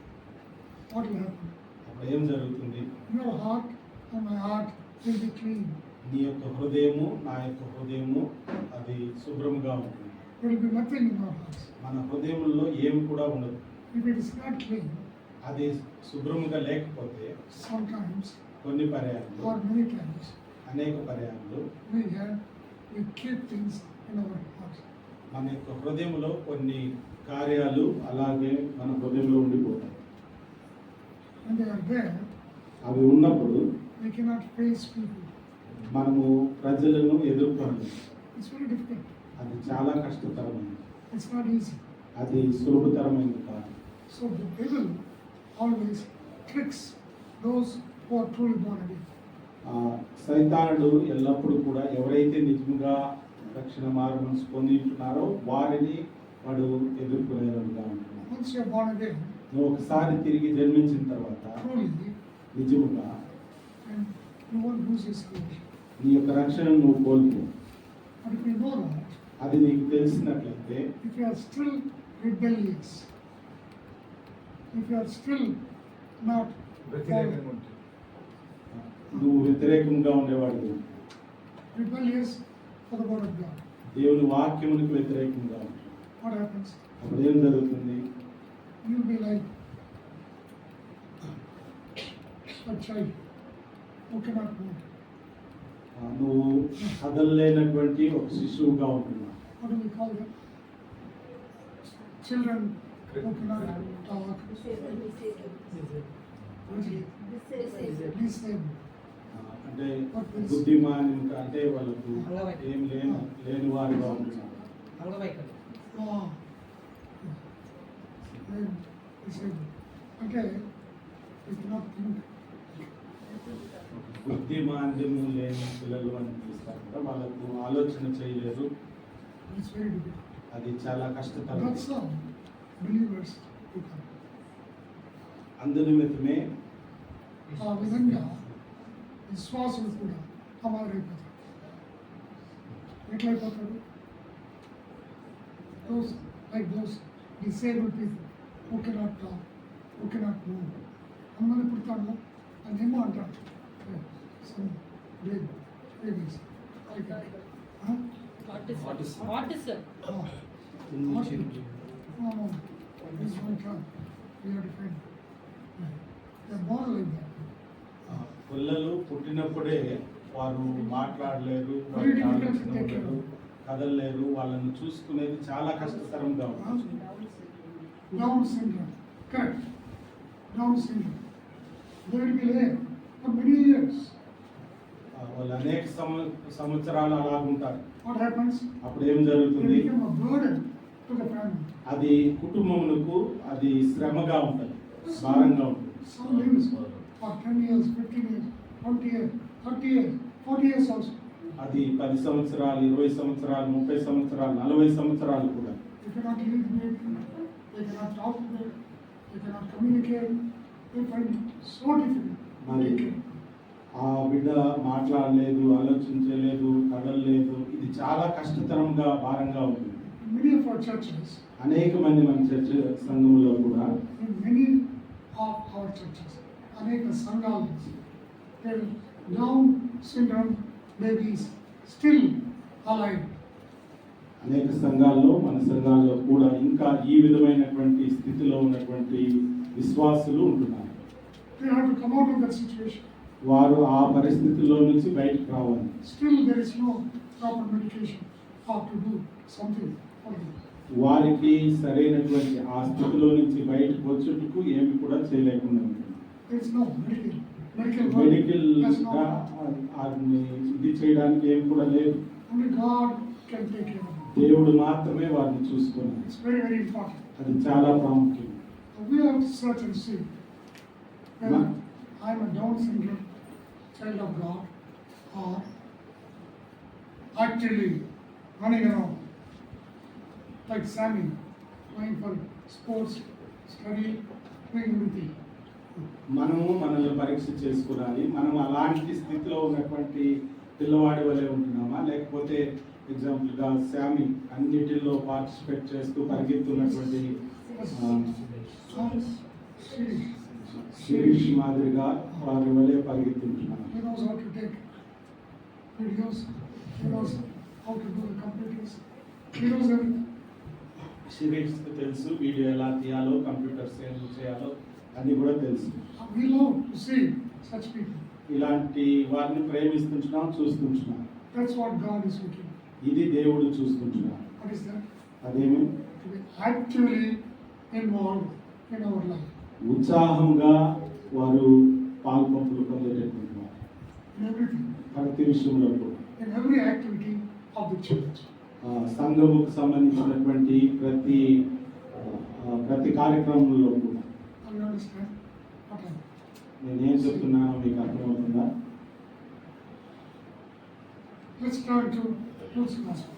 what will happen? అప్పుడు ఏం జరుగుతుంది? Your heart and my heart will be clean. నీ యొక్క హృదయము నా యొక్క హృదయము అది శుభ్రంగా ఉంటుంది. There will be nothing in our hearts. మన హృదయంలో ఏమి కూడా ఉండదు. If it is not clean, అది శుభ్రముగా లేకపోతే sometimes కొన్ని పర్యాయాలు or many times అనేక పర్యాయాలు we keep things in our hearts. మన యొక్క హృదయంలో కొన్ని కార్యాలు అలాగే మన హృదయంలో ఉండిపోతాయి. When they are there, అవి ఉన్నప్పుడు we cannot face people. మనము ప్రజలను ఎదుర్కోవాలి. It's very difficult. అది చాలా కష్టతరమైనది. It's not easy. అది సులభతరమైనది కాదు. So the devil always tricks those who are truly born again. సైతానుడు ఎల్లప్పుడూ కూడా ఎవరైతే నిజంగా రక్షణ మార్గం పొందింటున్నారో వారిని వాడు ఎదుర్కొనేవాడుగా ఉంటున్నాడు. Once you are born again, నువ్వు ఒకసారి తిరిగి జన్మించిన తర్వాత truly, నిజముగా and you won't lose your salvation. నీ యొక్క రక్షణను నువ్వు కోల్పో. But if you know that, అది నీకు తెలిసినట్లయితే, if you are still rebellious, if you are still not నువ్వు వ్యతిరేకంగా ఉండేవాడు, rebellious for the word of God, దేవుని వాక్యమునికి వ్యతిరేకంగా ఉంటావు. what happens? అప్పుడు ఏం జరుగుతుంది? You will be like a child who cannot move. నువ్వు కదలలేనటువంటి ఒక శిశువుగా ఉంటున్నావు. What do we call them? Children who cannot talk. Disabled. అంటే బుద్ధిమాన్ అంటే వాళ్ళకు ఏం లేని వారిగా ఉంటున్నారు. Oh. Disabled. Okay. We cannot think. బుద్ధిమాంద్యము లేని పిల్లలు అని పిలుస్తారు కదా, వాళ్ళకు ఆలోచన చేయలేరు. It's very difficult. అది చాలా కష్టతరం. That's how believers become. అందునిమిత్తమే ఆ విధంగా విశ్వాసులు కూడా అమారైపోతారు. ఎట్లయిపోతారు? Those like those disabled people who cannot talk, who cannot move. అమ్మని పుడతాడు అదేమో అంటారు. Some babies. Like that. Huh? Autism. Oh. No. This one can't. We have to find. They're born like that. పిల్లలు పుట్టినప్పుడే వారు మాట్లాడలేరు, Very వారికి difficult to ఆలోచన take care ఉండదు, of. కదలలేరు. వాళ్ళని చూసుకునేది చాలా కష్టతరంగా ఉంటుంది. Down syndrome. Correct. Down syndrome. They will be there for many years. వాళ్ళు అనేక సంవత్సరాలు అలా ఉంటారు. What happens? అప్పుడు ఏం They జరుగుతుంది? become a burden to the family. అది కుటుంబమునకు అది శ్రమగా ఉంటుంది, భారంగా ఉంటుంది. Some lives for 10 years, 15 years, 20 years, 30 years, 40 years also. అది 10 సంవత్సరాలు, 20 సంవత్సరాలు, 30 సంవత్సరాలు, 40 సంవత్సరాలు కూడా. They cannot live with them, they cannot talk with them, they cannot communicate. They find it so difficult to మరి take care. ఆ బిడ్డ మాట్లాడలేదు, ఆలోచించలేదు, కదలలేదు. ఇది చాలా కష్టతరంగా, భారంగా ఉంటుంది. In many of our churches, అనేక మంది మన చర్చ సంఘంలో కూడా, in many of our churches, అనేక సంఘాలు, there are Down syndrome babies still alive. అనేక సంఘాల్లో, మన సంఘాల్లో కూడా ఇంకా ఈ విధమైనటువంటి స్థితిలో ఉన్నటువంటి విశ్వాసులు ఉంటున్నారు. They have to come out of that situation. వారు ఆ పరిస్థితుల్లో నుంచి బయటకు రావాలి. Still there is no proper medication how to do something for them. వారికి సరైనటువంటి ఆ స్థితిలో నుంచి బయటకు వచ్చేందుకు ఏమి కూడా చేయలేకుండా ఉంటుంది. There is no medication. medical work medical has గా not. ఇది చేయడానికి ఏం కూడా లేదు. Only God can take care of it. దేవుడు మాత్రమే వారిని చూసుకున్నారు. It's very, very important. అది చాలా ప్రాముఖ్యం. We have to search and see whether I'm a Down syndrome child of God or actually running around like Sammy, going for sports, study, doing everything. మనము మనల్ని పరీక్ష చేసుకున్నాలి. మనం అలాంటి స్థితిలో ఉన్నటువంటి పిల్లవాడి వలె ఉంటున్నామా, లేకపోతే ఎగ్జాంపుల్గా శామి అన్నిటిలో పార్టిసిపేట్ చేస్తూ పరిగెత్తున్నటువంటి శిరీష్ మాదిరిగా వారి వలె పరిగెత్తుంటున్నాం. He knows how to take videos, he knows how to do the computers, he knows everything. Sirish తెలుసు వీడియో ఎలా తీయాలో, కంప్యూటర్స్ ఏం చేయాలో అని కూడా తెలుసు. We love to see such people. ఇలాంటి వారిని ప్రేమిస్తుంటున్నాం, చూస్తుంటున్నాం. That's what God is looking. ఇది దేవుడు చూస్తుంటున్నాడు. What is that? అదేమి To be actually involved in our life. ఉత్సాహంగా వారు పాల్పంపులు పొందేటటువంటి వారు In everything, ప్రతి విషయంలో కూడా. in every activity of the church. సంఘముకు సంబంధించినటువంటి ప్రతి కార్యక్రమంలో కూడా. Do you understand? Okay. నేనేం చెప్తున్నానో మీకు అర్థమవుతుందా? Let's turn to Luke's Gospel.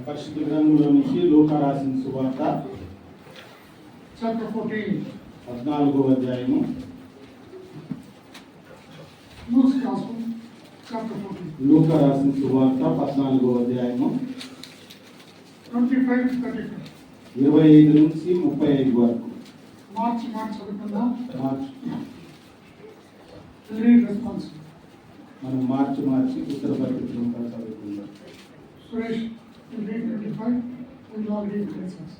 పరిశుద్ధ గ్రంథంలో నుంచి లూకా రాసిన సువార్త Chapter 14. 14వ అధ్యాయము. Luke's Gospel, chapter 14. లూకా రాసిన సువార్త 14వ అధ్యాయము 25 to 35. 25 నుంచి 35 వరకు. March చదువుకుందాం. మార్చి Read responsible. మనం మార్చి ఉత్తర పరిగెత్తుకుంటా చదువుకుందాం. Suresh will read 25, we will all read 26.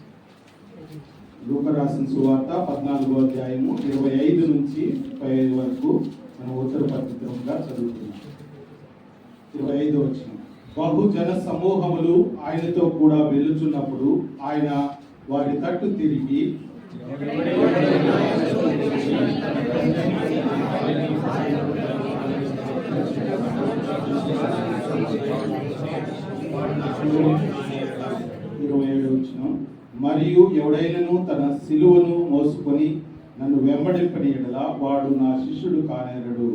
లూకా రాసిన సువార్త 14వ అధ్యాయము 25 నుంచి 35 వరకు మనం ఉత్తర పరిగెత్తుకుంటా చదువుకుందాం. 25 వచనం. బహుజన సమూహములు ఆయనతో కూడా వెళ్ళుచున్నప్పుడు ఆయన వారి తట్టు తిరిగి మరియు ఎవడైనను తన సిలువను మోసుకొని నన్ను వెంబడింపని ఎడల వాడు నా శిష్యుడు కానేరడు.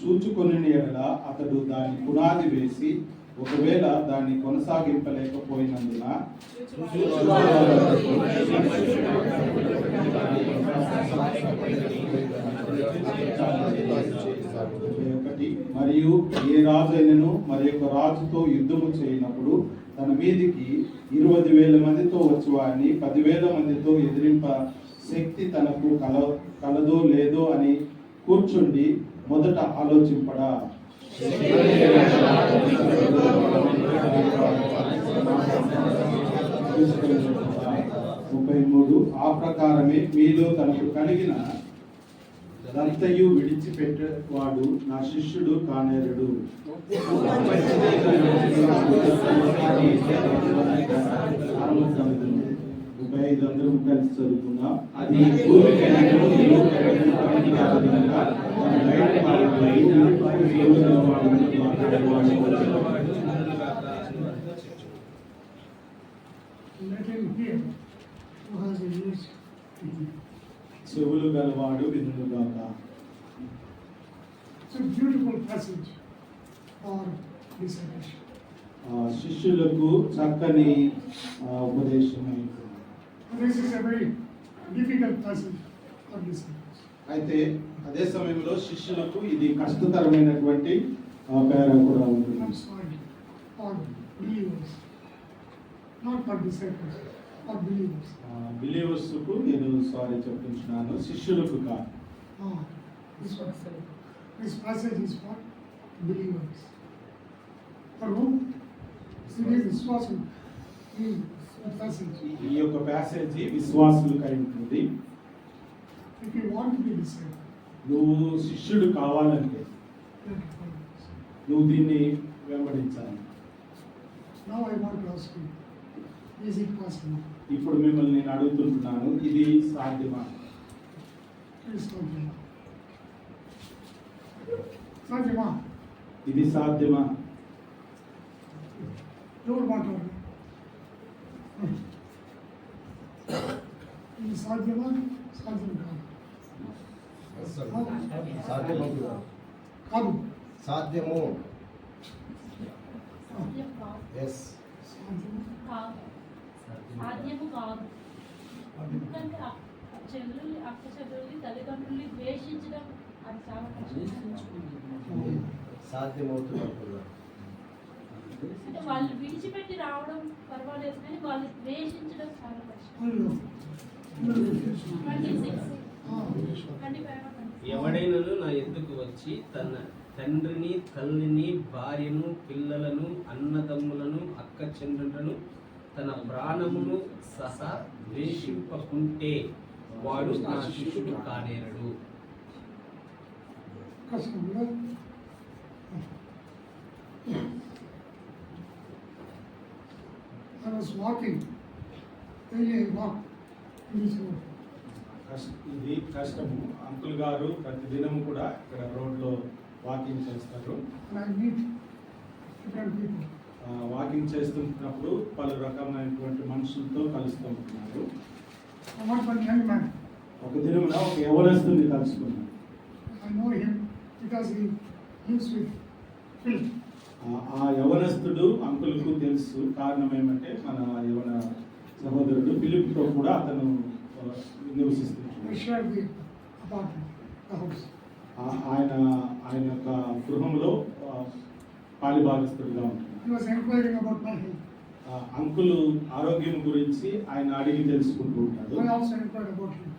చూచుకొని ఎడల అతడు దాని పునాది వేసి ఒకవేళ దాన్ని కొనసాగింపలేకపోయినందున మరియు ఏ రాజైనను మరి యొక్క రాజుతో యుద్ధము చేయనప్పుడు తన మీదికి 20,000 మందితో వచ్చి వారిని 10,000 మందితో ఎదిరింప శక్తి తనకు కలదో లేదో అని కూర్చుండి మొదట ఆలోచింపడా. 33 ఆ ప్రకారమే మీలో తనకు కలిగిన దంతయు విడిచిపెట్టేవాడు నా శిష్యుడు కానేరడు. 35 అందరూ కలిసి చదువుకుందాం. అది Let him hear who has ears. చెవులు గలవాడు వినుగాక. It's a beautiful passage for discipleship. శిష్యులకు చక్కని ఉపదేశం. This is a very difficult passage for disciples. అయితే అదే సమయంలో శిష్యులకు ఇది కష్టతరమైనటువంటి పేర కూడా ఉంటుంది. I'm sorry, for believers, not for disciples, for believers. Believers కు నేను సారీ చెప్తున్నాను, శిష్యులకు కాదు. This passage is for believers. For whom? It is విశ్వాసం. The passage. ఈ యొక్క ప్యాసేజీ విశ్వాసులకై ఉంటుంది. If you want to be disciple, నువ్వు శిష్యుడు కావాలంటే you have to follow this. నువ్వు దీన్ని వెంబడించాలి. Now I want to ask you, is it possible? ఇప్పుడు మిమ్మల్ని నేను అడుగుతుంటున్నాను, ఇది సాధ్యమా? Please don't do that. సాధ్యమా? ఇది సాధ్యమా? ఎవరు మాట్లాడారు? ఇది సాధ్యమా? సాధ్యం కాదు. సాధ్యము కాదు. సాధ్యము సాధ్యం కాదు. ఎస్ సాధ్యము కాదు. సాధ్యము కాదు. ఎందుకంటే అక్క చెల్లెల్ని తల్లిదండ్రుల్ని ద్వేషించడం అది చాలా కష్టం. సాధ్యమవుతున్నప్పుడు అంటే వాళ్ళు విడిచిపెట్టి రావడం పర్వాలేదు, కానీ వాళ్ళు ద్వేషించడం చాలా కష్టం. అయ్యో. 25 ఎవడైనను నా ఎద్దుకు వచ్చి తన తండ్రిని, తల్లిని, భార్యను, పిల్లలను, అన్నదమ్ములను, అక్క చెల్లెలను, తన ప్రాణమును సహా ద్వేషింపకుంటే వాడు నా శిష్యుడు కానేరడు. కష్టం కదా. I was walking, daily I walk in this road. ఇది కష్టము. అంకుల్ గారు ప్రతిదినం కూడా ఇక్కడ రోడ్లో వాకింగ్ చేస్తారు. And I meet different people. Walking చేస్తున్నప్పుడు పలు రకమైనటువంటి మనుషులతో కలుస్తుంటున్నారు. I want one young man. ఒక దినమున ఒక యవనస్తుని కలుసుకున్నాను. I know him because he lives with Phil. ఆ యవనస్తుడు అంకుల్కు తెలుసు. కారణం ఏమంటే మన యవన సహోదరుడు ఫిలిప్తో కూడా అతను నివసిస్తున్నాడు. I share the apartment, the house. ఆయన యొక్క గృహంలో పాలిభాగస్తుడిగా ఉంటున్నాడు. He was inquiring about my health. Uncle ఆరోగ్యం గురించి ఆయన అడిగి తెలుసుకుంటూ ఉంటాడు. I also inquired about him.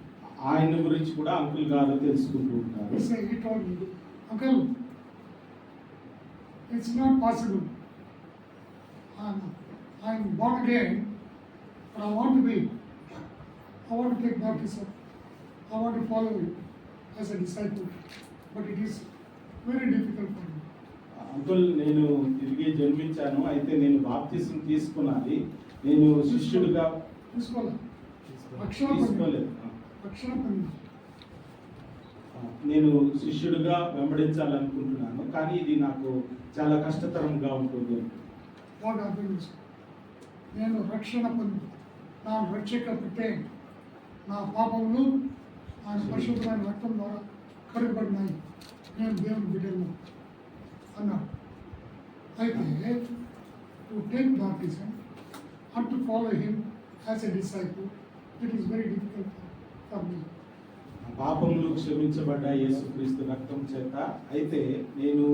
ఆయన గురించి కూడా అంకుల్ గారు తెలుసుకుంటూ ఉంటారు. He told me, Uncle, it's not possible. I'm born again, but I want to take baptism. I want to follow you as a disciple, but it is very difficult for me. Uncle, నేను తిరిగి జన్మించాను, అయితే నేను బాప్తిసం తీసుకున్నది, నేను శిష్యుడిగా తీసుకోలేదు. నేను శిష్యుడిగా వెంబడించాలనుకుంటున్నాను, కానీ ఇది నాకు చాలా కష్టతరంగా ఉంటుంది. What happens? నేను రక్షణ పొంది నా రక్షక పెట్టే నా పాపములు ఆయన పరిశుద్ధమైన రక్తం ద్వారా కడుగబడినాయి, నేను దేవుని బిడ్డను అన్నాడు. అయితే to take baptism and to follow him as a disciple, it is very difficult for me. పాపములు క్షమించబడ్డ యేసుక్రీస్తు రక్తం చేత, అయితే నేను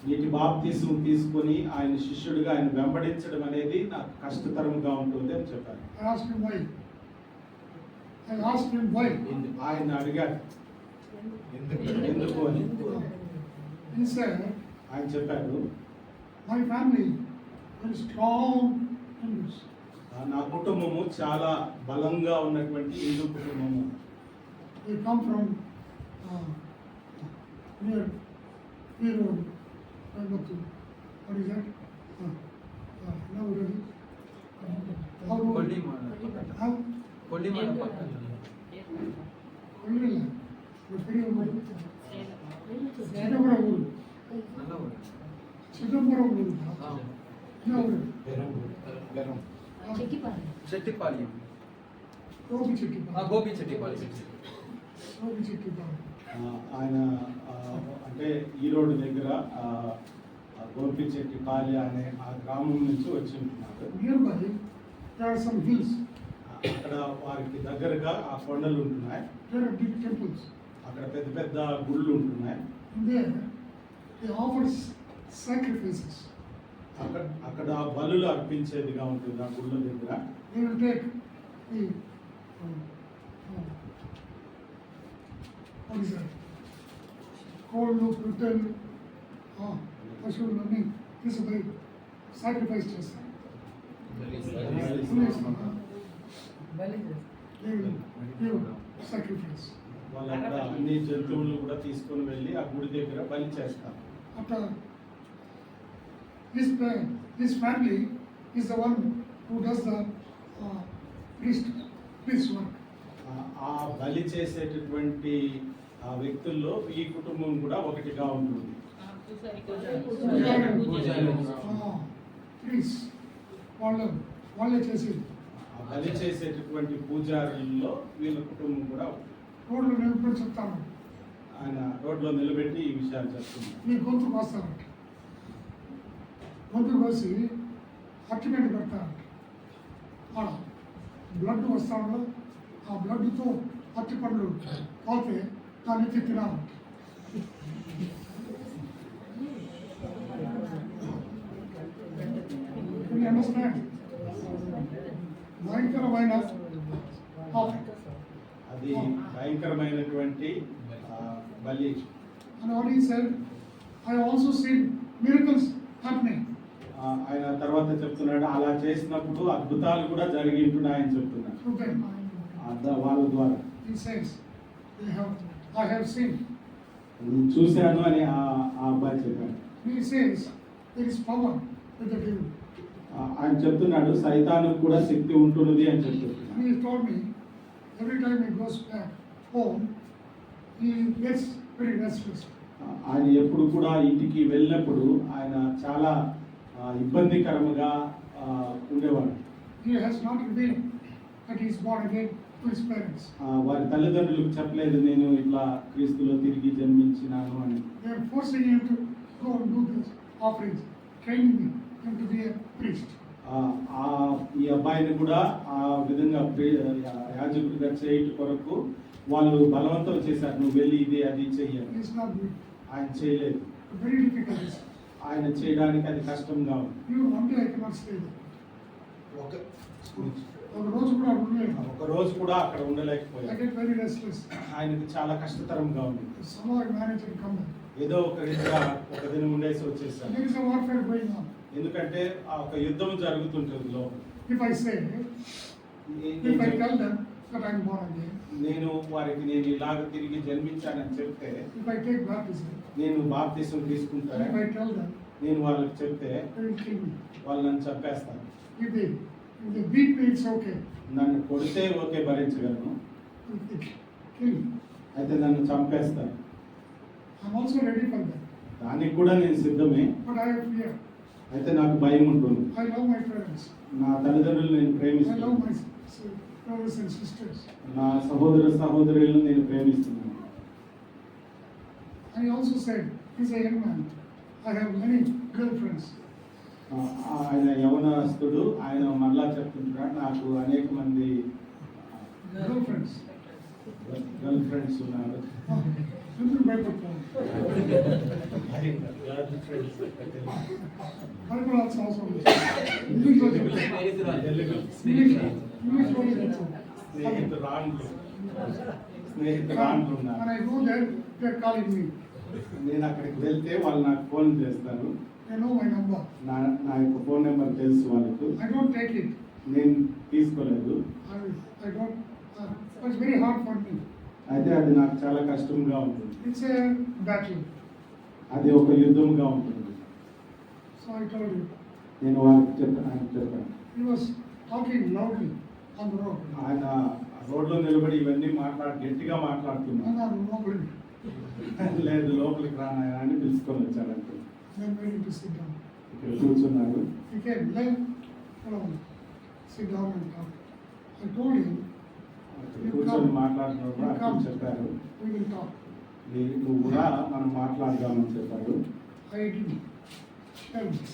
నీటి బాప్తిసం తీసుకొని ఆయన శిష్యుడిగా ఆయన వెంబడించడం అనేది నాకు కష్టతరంగా ఉంటుంది అని చెప్పారు. ఆయన అడిగాడు ఎందుకు అని. ఆయన చెప్పాడు, my family very strong Hindus. నా కుటుంబము చాలా బలంగా ఉన్నటువంటి హిందూ కుటుంబము. They come from near Road, Coimbatore. What is that? Now already. Kollimala పక్కన Kollila. Chidambaram ఊరు. நல்ல ஊர். Chidambaram ఊరు. என்ன ఊరు? చెట్టిపాలెం. గోపి చెట్టిపాలెం. గోపి చెట్టిపాలెం. గోపి చెట్టిపాలెం. ఆయన అంటే ఈ రోడ్డు దగ్గర గోపిచెట్టిపాలెం అనే ఆ గ్రామం నుంచి వచ్చి ఉంటున్నారు. Nearby, there are some hills. అక్కడ వారికి దగ్గరగా ఆ కొండలు ఉంటున్నాయి. There are big temples. అక్కడ పెద్ద పెద్ద గుళ్ళు ఉంటున్నాయి. And there, they offer sacrifices. అక్కడ బలులు అర్పించేదిగా ఉంటుంది ఆ గుళ్ళ దగ్గర. They will take the what is that? కోళ్ళు, పిట్టలు, పశువులన్నీ తీసుకుపోయి సాక్రిఫైస్ చేస్తారు. సాక్రిఫైస్. వాళ్ళు అక్కడ అన్ని జంతువులు కూడా తీసుకొని వెళ్ళి ఆ గుడి దగ్గర బలి చేస్తారు. అట్లా His family is the one who does the priest work. ఆ బలి చేసేటటువంటి ఆ వ్యక్తుల్లో ఈ కుటుంబం కూడా ఒకటిగా ఉంటుంది. Priests, వాళ్ళే చేసేది. ఆ బలి చేసేటటువంటి పూజారుల్లో వీళ్ళ కుటుంబం కూడా రోడ్లు నిలబడి చెప్తాను, ఆయన రోడ్లో నిలబెట్టి ఈ విషయాలు చెప్తున్నారు. మీ గొంతు కోస్తారంట, గొంతు కోసి అట్టిపెట్టి పెడతారంట. ఆడ బ్లడ్ వస్తాడు, ఆ బ్లడ్తో అట్టి పండ్లు పోతే దాన్ని తినాలంట. భయంకరమైన అది భయంకరమైనటువంటి బలి. And what he said, I also seen miracles happening. ఆయన తర్వాత చెప్తున్నాడు, అలా చేసినప్పుడు అద్భుతాలు కూడా జరిగింటున్నాయని చెప్తున్నాడు Through them. వాళ్ళ ద్వారా. He says, I have seen. చూశాను అని ఆ అబ్బాయి చెప్పాడు. He says, there is power with the devil. ఆయన చెప్తున్నాడు సైతానుకు కూడా శక్తి ఉంటున్నది అని చెప్తున్నాడు. And he told me, every time he goes back home, he gets very restless. ఆయన ఎప్పుడు కూడా ఇంటికి వెళ్ళినప్పుడు ఆయన చాలా ఇబ్బందికరంగా ఉండేవాడు. He has not revealed that he is born again to his parents. వారి తల్లిదండ్రులకు చెప్పలేదు నేను ఇట్లా క్రీస్తులో తిరిగి జన్మించినాను అని. They are forcing him to go and do this offerings, training him to be a priest. ఈ అబ్బాయిని కూడా ఆ విధంగా యాజకుడిగా చేయట కొరకు వాళ్ళు బలవంతం చేశారు, నువ్వు వెళ్ళి ఇది అది చెయ్యాలి. He is not doing. ఆయన చేయలేదు. Very difficult. ఆయన చేయడానికి అది కష్టంగా ఉంది. Even one day I cannot stay there. ఒక రోజు కూడా ఉండలేను. ఒక రోజు కూడా అక్కడ I ఉండలేకపోయాడు. get very restless. ఆయనకు చాలా కష్టతరంగా ఉంది. Somehow I managed to come back. ఏదో ఒక రీతిగా ఒక దినం ఉండేసి వచ్చేసాను. There is a warfare going on. ఎందుకంటే ఆ ఒక యుద్ధం జరుగుతుంటుంది లోపల. If I say, if I tell them that I am born again, నేను వారికి నేను ఇలాగ తిరిగి జన్మించానని చెప్తే, if I take baptism, నేను బాప్తిసం and తీసుకుంటాను, if I tell them, నేను వాళ్ళకి చెప్తే they will kill me. వాళ్ళు నన్ను చంపేస్తారు. If they beat me, it's okay. నన్ను కొడితే okay భరించగలను, If they kill me, అయితే నన్ను చంపేస్తారు. I'm also ready for that. దానికి కూడా నేను సిద్ధమే, But I have fear. అయితే నాకు భయం ఉంటుంది. I love my parents. నా తల్లిదండ్రులు నేను I love ప్రేమిస్తున్నాను, my brothers and sisters. నా సహోదరులను నేను ప్రేమిస్తున్నాను. And he also said, he's a young man. I have many girlfriends. ఆయన యవనస్తుడు, ఆయన మరలా చెప్తుంటాడు, నాకు అనేక మంది Girlfriends. గర్ల్ ఫ్రెండ్స్ ఉన్నారు. ఎందుకు భయపడతాను? భయపడాల్సిన అవసరం లేదు. ఇంగ్లీష్లో చెప్తాను. ఇంగ్లీష్లో చెప్తాను. స్నేహితురాండ్లు ఉన్నారు. And I go there, they are calling me. నేను అక్కడికి వెళ్తే వాళ్ళు నాకు ఫోన్ చేస్తారు. They know my number. నా యొక్క ఫోన్ నెంబర్ తెలుసు వాళ్ళకు. I don't take it. నేను తీసుకోలేదు. I don't. It's very hard for me. అయితే అది నాకు చాలా కష్టంగా ఉంటుంది. It's a battle. అది ఒక యుద్ధంగా ఉంటుంది. So I told you. నేను వాళ్ళకి చెప్పాను. He was talking loudly on the road. ఆయన రోడ్లో నిలబడి ఇవన్నీ గట్టిగా మాట్లాడుతున్నాను. And I'm nobody. లేదు లోపలికి రానాయన అని పిలుచుకొని వచ్చాడంటే Then waiting to sit down. ఇక్కడ కూర్చున్నాడు. He came, let sit down and talk. I told him, కూర్చొని మాట్లాడుతున్నప్పుడు అక్కడ చెప్పారు, we will talk. నువ్వు కూడా మనం మాట్లాడదామని చెప్పారు. I didn't tell him.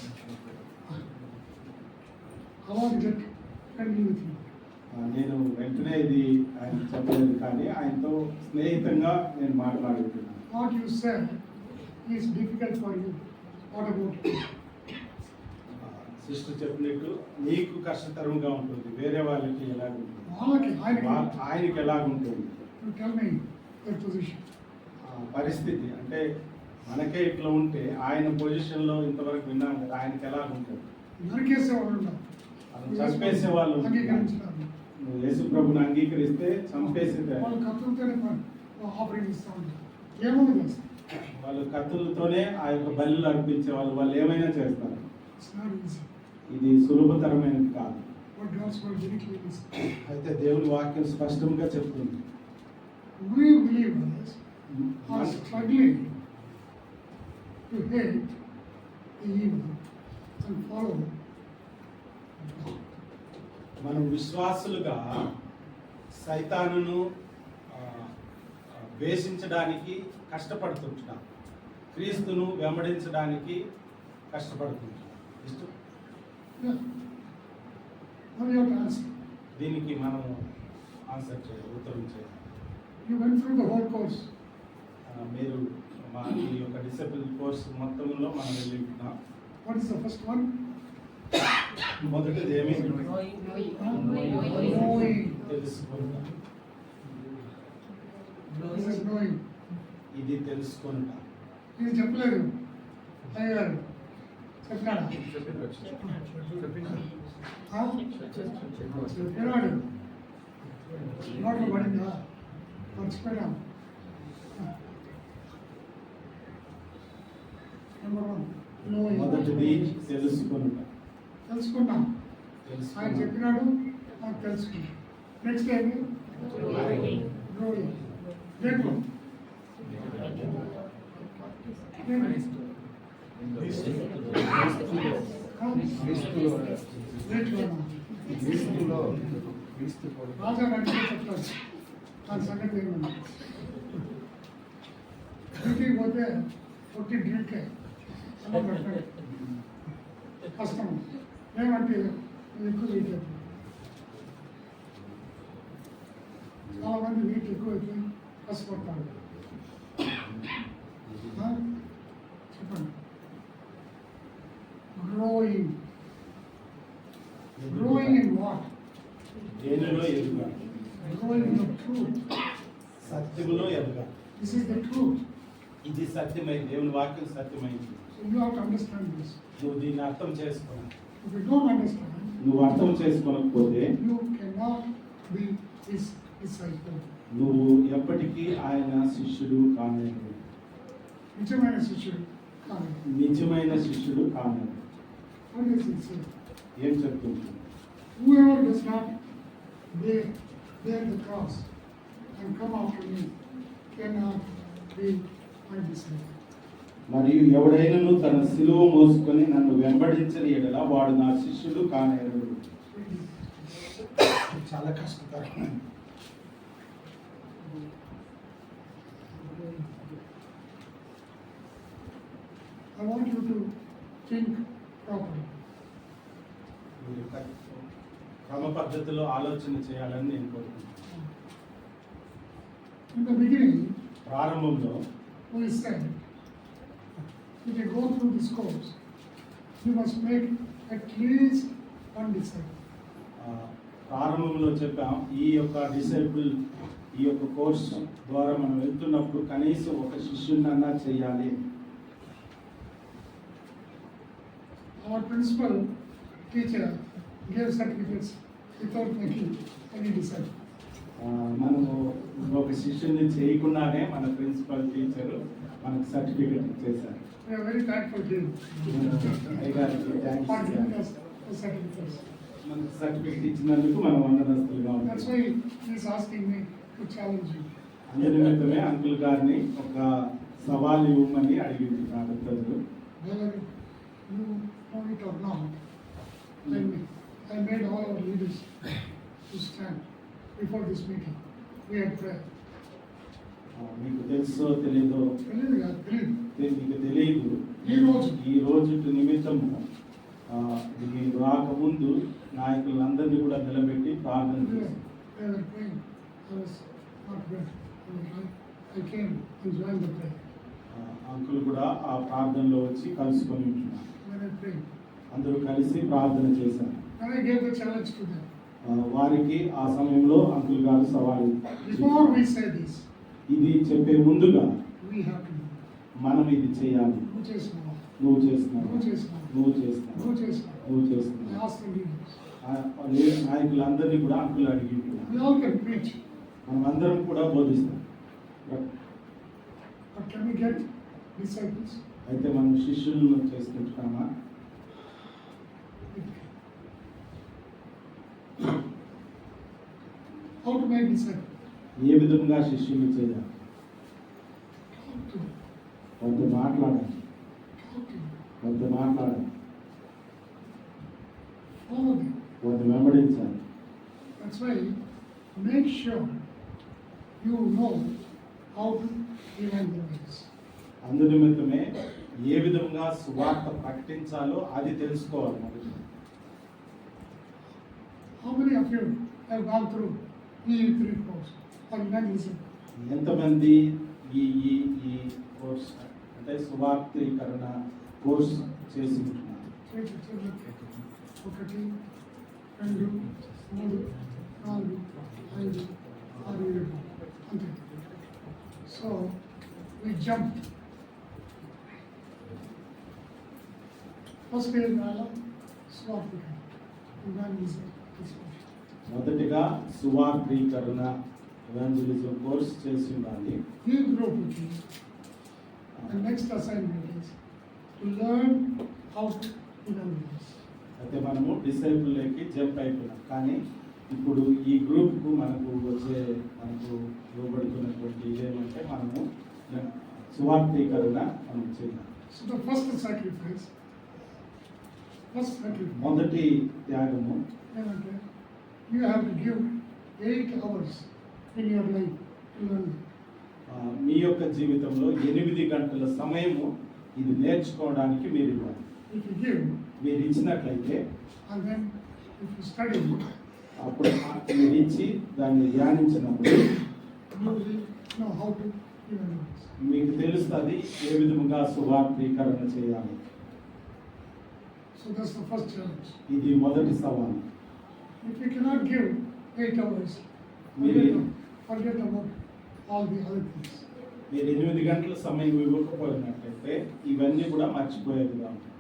I want to get friendly with you. నేను వెంటనే ఇది ఆయన చెప్పలేదు, కానీ ఆయనతో స్నేహితంగా నేను మాట్లాడుతున్నాను. What you said is difficult for you. What about you? Sister చెప్పినట్టు నీకు కష్టతరంగా ఉంటుంది, వేరే వాళ్ళకి ఎలాగుంటుంది, ఆయనకి ఎలాగుంటుంది. You tell me your position. పరిస్థితి అంటే మనకే ఇట్లా ఉంటే ఆయన పొజిషన్లో ఇంతవరకు విన్నాం కదా, ఆయనకి ఎలాగుంటుంది. నరికేసేవాళ్ళు ఉన్నారు. చంపేసే వాళ్ళు అంగీకరించినారు. నువ్వు యేసు ప్రభుని అంగీకరిస్తే చంపేసేదే. వాళ్ళు కత్తులతోనే ఆఫరింగ్ ఇస్తూ ఉంటారు. ఏమన్నా చేస్తారు. వాళ్ళు కత్తులతోనే ఆ యొక్క బలులు అర్పించే వాళ్ళు ఏమైనా చేస్తారు. ఇది సులభతరమైనది కాదు. What God's word very clearly says. అయితే దేవుని వాక్యం స్పష్టంగా చెప్తుంది. We believers are struggling to hate the evil and follow God. మనం విశ్వాసులుగా సైతానును ద్వేషించడానికి కష్టపడుతుంటున్నాం, క్రీస్తును వెంబడించడానికి కష్టపడుతుంటున్నాం. Yeah. Now you have to answer. దీనికి మనం ఆన్సర్ చేయాలి, ఉత్తరం చేయాలి. You went through the whole course. మీరు మా ఈ యొక్క డిసెబుల్ కోర్స్ మొత్తంలో మనం వెళ్ళింటున్నాం. What is the first one? మొదటిది ఏమి? Knowing. తెలుసుకుంటా. This is knowing. ఇది తెలుసుకుంటా. ఇది చెప్పలేదు అయ్యారు చెప్పాడా? చెప్పినాడు. నోట్లో పడిందా? మర్చిపోయాం. Number 1 knowing. మొదటిది తెలుసుకుంటా. తెలుసుకున్నాం. ఆయన చెప్పినాడు నాకు తెలుసుకున్నాం. నెక్స్ట్ ఏమి? గ్రోయింగ్. దేంట్లో? రాజా అంటే చెప్తాడు దాని సంగతి ఏమన్నా. డ్యూటీకి పోతే పొట్టి డ్యూటీ అన్నం పెట్టాడు కష్టం. ఏమంటే ఎక్కువ వీటి చాలా మంది వీటి ఎక్కువ అయిపోయి కష్టపడతాడు. చెప్పండి. గ్రోయింగ్. Growing in what? దేనిలో ఎదుగా? Growing in the truth. సత్యములో ఎదుగా. This is the truth. ఇది సత్యమై, దేవుని వాక్యం సత్యమైంది. So you have to understand this. నువ్వు దీన్ని అర్థం చేసుకోవాలి. If you don't understand, నువ్వు అర్థం చేసుకోకపోతే you cannot be his disciple. నువ్వు ఎప్పటికీ ఆయన శిష్యుడు కాలేవు. నిజమైన శిష్యుడు కాదు. నిజమైన శిష్యుడు కాలేవు. What does it say? ఏం చెప్తుంది? Whoever does not bear the cross and come after me cannot be my disciple. మరియు ఎవడైనను తన సిలువ మోసుకొని నన్ను వెంబడించని ఎడల వాడు నా శిష్యుడు కానేరుడు. చాలా కష్టతరం. I want you to think properly. మీరు క్రమ పద్ధతిలో ఆలోచన చేయాలని నేను కోరుకుంటున్నాను. In the beginning, ప్రారంభంలో we said, if you go through this course, you must make at least one disciple. ప్రారంభంలో చెప్పాం, ఈ యొక్క డిసైపుల్ ఈ యొక్క కోర్స్ ద్వారా మనం వెళ్తున్నప్పుడు కనీసం ఒక శిష్యున్నన్నా చేయాలి. Our principal teacher gave certificates without making any disciple. మనము ఒక శిష్యుని చేయకుండానే మన ప్రిన్సిపల్ టీచర్ మనకు సర్టిఫికెట్ ఇచ్చేసారు. We are very thankful to him. అయ్యగారికి For thanks. giving us the certificates. మనకు సర్టిఫికెట్ ఇచ్చినందుకు మనం వందనస్తులుగా That's ఉంటాం. why he is asking me to challenge you. అందు నిమిత్తమే అంకుల్ గారిని ఒక సవాల్ ఇవ్వమని అడిగింది నా పెద్దలు. Whether you know it or not, I made all our leaders to stand before this meeting. We had prayer. మీకు తెలుసో తెలీదో మీకు తెలియదు, ఈ రోజు నిమిత్తము ఇది రాకముందు నాయకులందరినీ కూడా నిలబెట్టి ప్రార్థన చేశారు. They were praying. I was not well. I came to join the prayer. Uncle కూడా ఆ ప్రార్థనలో వచ్చి కలుసుకొని ఉంటున్నారు. When I prayed, అందరూ కలిసి ప్రార్థన చేశారు. and I gave the challenge to them. వారికి ఆ సమయంలో అంకుల్ గారు సవాలు Before we say this, ఇది చెప్పే ముందుగా we have to do. మనం ఇది చేయాలి. Who చేస్తున్నావు? నువ్వు చేస్తున్నావు, నువ్వు చేస్తున్నావు. నువ్వు చేస్తున్నావు, Who చేస్తున్నావు? నువ్వు I చేస్తున్నావు. asked the leaders. నాయకులందరినీ కూడా అంకుల్ అడిగి We all can preach, మనం అందరం కూడా బోధిస్తాం. but can we get disciples? అయితే మనం శిష్యులను చేసుకుంటున్నామా? how to make disciple. ఏ విధంగా శిష్యులు చేయాలి, Talk to them. వాళ్ళతో మాట్లాడాలి, Talk to them. వాళ్ళతో మాట్లాడాలి, Follow them. వాళ్ళని వెంబడించాలి. That's why make sure you know how to evangelize. అందు నిమిత్తమే ఏ విధంగా సువార్త ప్రకటించాలో అది తెలుసుకోవాలి. మొదట How many of you have gone through E3 course or evangelism? ఎంతమంది ఈ ఈ ఈ కోర్స్ అంటే సువార్తీకరణ కోర్స్ చేసి ఉంటున్నారు? ఒకటి, రెండు, మూడు, నాలుగు, ఐదు, ఆరు, ఏడు అంతే. సో we jumped. ఫస్ట్ ఇయర్ కాలం స్వార్థికరణ evangelism. మొదటిగా సువార్తీకరణ ఎవాంజలిజం కోర్స్ చేసి ఉండాలి. You grow with me. The next assignment is to learn how to evangelize. అయితే మనము డిసైపుల్లోకి జంప్ అయిపోయినాం, కానీ ఇప్పుడు ఈ గ్రూప్కు మనకు ఇవ్వబడుతున్నటువంటి ఇదేమంటే మనము సువార్తీకరణ మనం చేయాలి. So the first sacrifice, మొదటి త్యాగము ఏమంటే you have to give 8 hours in your life to learn. మీ యొక్క జీవితంలో 8 గంటల సమయము ఇది నేర్చుకోవడానికి మీరు ఇవ్వాలి. If you give, మీరు ఇచ్చినట్లయితే and then if you study, అప్పుడు మీరు ఇచ్చి దాన్ని ధ్యానించినప్పుడు you will know how to evangelize. మీకు తెలుస్తుంది ఏ విధముగా సువార్తీకరణ చేయాలి. So that's the first challenge. ఇది మొదటి సవాలు. If you cannot give 8 hours, forget about all the other things. మీరు 8 గంటల సమయం ఇవ్వకపోయినట్లయితే ఇవన్నీ కూడా మర్చిపోయేదిగా ఉంటాయి.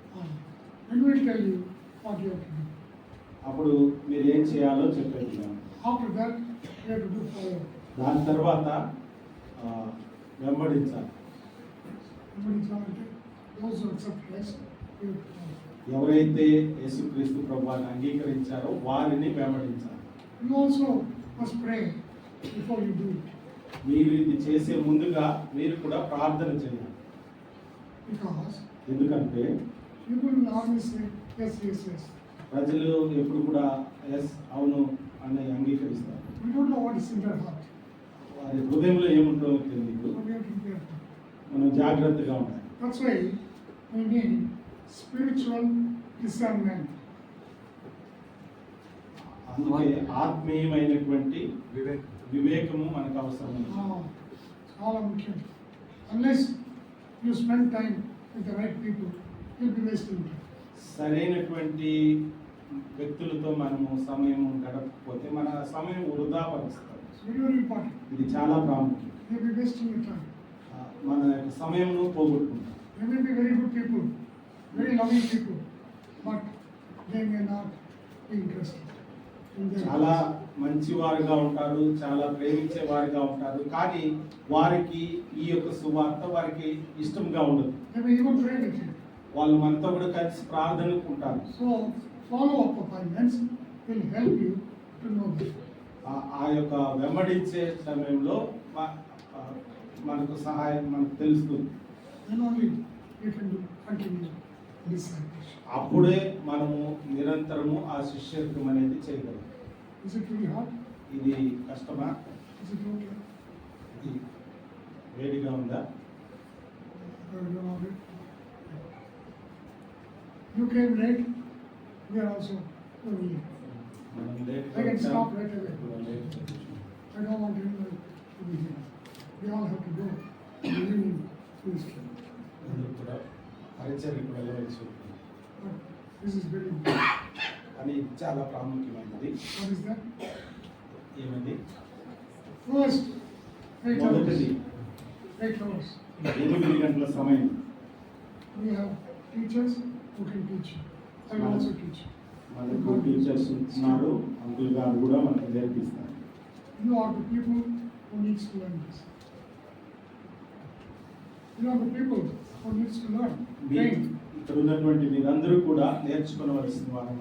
Then we'll tell you what you have to do. అప్పుడు మీరు ఏం చేయాలో చెప్పేదిగా ఉంటుంది. After that, you have to do follow. దాని తర్వాత వెంబడించాలి. Evangelize, those who accept Christ, you have to follow. ఎవరైతే యేసుక్రీస్తు ప్రభువుని అంగీకరించారో వారిని వెంబడించాలి. You also must pray before you do it. మీరు ఇది చేసే ముందుగా మీరు కూడా ప్రార్థన చేయాలి. Because ఎందుకంటే people will always say, yes, yes, yes. ప్రజలు ఎప్పుడు కూడా ఎస్ అవును అని అంగీకరిస్తారు. We don't know what is in their heart. వారి హృదయంలో ఏముంటుందో తెలియదు. So we have to be careful. మనం జాగ్రత్తగా ఉండాలి. That's why we need spiritual discernment. అందుకే ఆత్మీయమైనటువంటి వివేకము మనకు అవసరం. చాలా ముఖ్యం. Unless you spend time with the right people, you'll be wasting time. సరైనటువంటి వ్యక్తులతో మనము సమయం గడపకపోతే మన సమయం వృధా పరుస్తాం. It's very, very important. ఇది చాలా ప్రాముఖ్యం. You'll be wasting your time. మన యొక్క సమయంను పోగొట్టుకుంటాం. They may be very good people, very loving people, but they may not be interested in their చాలా lives. మంచి వారుగా ఉంటారు, చాలా ప్రేమించే వారుగా ఉంటారు, కానీ వారికి ఈ యొక్క సువార్త వారికి ఇష్టంగా ఉండదు. They may even pray with you. వాళ్ళు మనతో కూడా కలిసి ప్రార్థనకు ఉంటారు. So follow-up appointments will help you to know this. ఆ యొక్క వెంబడించే సమయంలో మనకు సహాయం మనకు తెలుస్తుంది. Then only you can do continue discipleship. అప్పుడే మనము నిరంతరము ఆ శిష్యత్వం అనేది చేయగలం. Is it really hard? ఇది కష్టమా? Is it okay? ఇది వేడిగా ఉందా? You know it. You came late. We are also going late. మనం late I can stop right away. I don't want anyone to be here. We all have to go in the evening ministry. అందరూ కూడా పరిచర్యకు వెళ్ళవచ్చు. But this is very important. అని చాలా ప్రాముఖ్యమైనది. What is that? ఏమండి? First, 8 hours. మొదటిది 8 hours. 8 గంటల సమయం. We have teachers who can teach. I will also teach. మనకు టీచర్స్ ఉన్నారు, అంకుల్ గారు కూడా మనకు నేర్పిస్తారు. You are the people who needs to learn this. You are the people who needs to learn. Train. ఇక్కడ ఉన్నటువంటి మీరందరూ కూడా నేర్చుకోవలసిన వారు.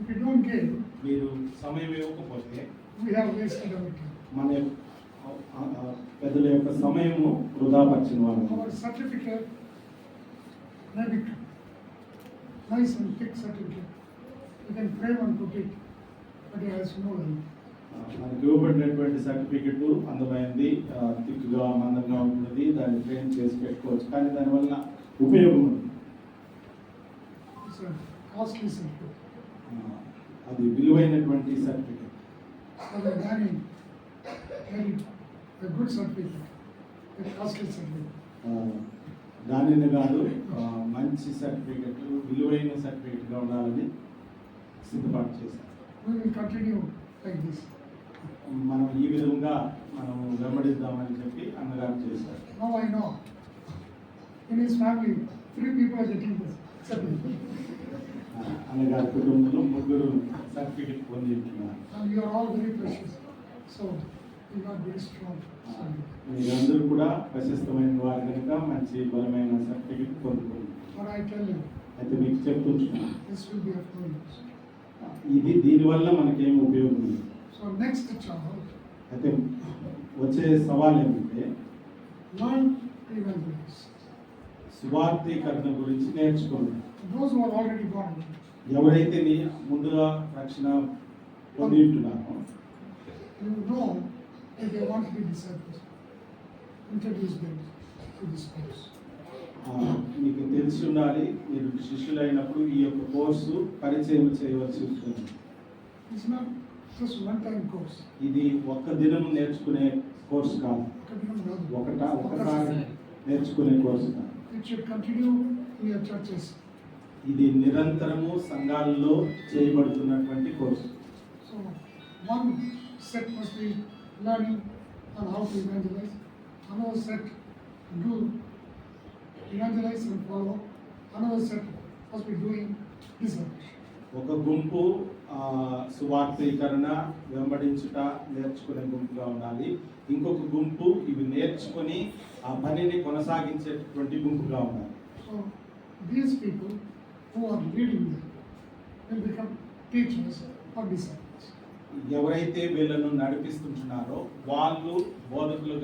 If you don't give, మీరు సమయం ఇవ్వకపోతే we have wasted our time. మన పెద్దల యొక్క సమయము వృధాపరిచిన వాళ్ళు. Our certificate may be nice and thick certificate. You can frame and put it, but it has no life. మనకి ఇవ్వబడినటువంటి సర్టిఫికెట్ అందమైనది, థిక్గా మందంగా ఉంటుంది, దాన్ని ఫ్రేమ్ చేసి పెట్టుకోవచ్చు, కానీ దానివల్ల ఉపయోగం ఉంది. It's a costly certificate. అది విలువైనటువంటి certificate. Other than very a good certificate, a costly certificate. దానిని కాదు, మంచి సర్టిఫికెట్, విలువైన సర్టిఫికెట్గా ఉండాలని సిద్ధపాటు చేశారు. We will continue like this. మనం ఈ విధంగా మనం వెంబడిద్దామని చెప్పి అన్నగారు చేశారు. Now I know. In his family, 3 people are getting this certificate. అన్నగారి కుటుంబంలో 3 సర్టిఫికెట్ పొంది ఉంటున్నారు. And you are all very precious. So you are very strong. మీరందరూ కూడా ప్రశస్తమైన వారు కనుక మంచి బలమైన certificate పొందుకోండి. But I tell you, అయితే మీకు చెప్తుంటున్నాను, this will be of no use. ఇది దీనివల్ల మనకేం ఉపయోగం లేదు. So next challenge, అయితే వచ్చే సవాల్ ఏమంటే learn to evangelize. సువార్థీకరణ గురించి నేర్చుకోండి. Those who are already born, ఎవరైతే ముందుగా రక్షణ పొంది ఉంటున్నారో you know if they want to be disciples, introduce them to this course. మీకు తెలిసి ఉండాలి, మీరు శిష్యులైనప్పుడు ఈ యొక్క కోర్సు పరిచయం చేయవలసి ఉంటుంది. It's not just one-time course. ఇది ఒక్క దినం నేర్చుకునే కోర్సు కాదు, ఒకసారి నేర్చుకునే కోర్సు కాదు. It should continue in your churches. ఇది నిరంతరము సంఘాలలో చేయబడుతున్నటువంటి course. So one set must be learning on how to evangelize. Another set do evangelize and follow. Another set must be doing discipleship. ఒక గుంపు సువార్థీకరణ వెంబడించుట నేర్చుకునే గుంపుగా ఉండాలి. ఇంకొక గుంపు ఇవి నేర్చుకొని ఆ పనిని కొనసాగించేటువంటి గుంపుగా ఉండాలి. So these people who are leading them will become teachers or disciples. ఎవరైతే వీళ్ళను నడిపిస్తుంటున్నారో వాళ్ళు బోధకులు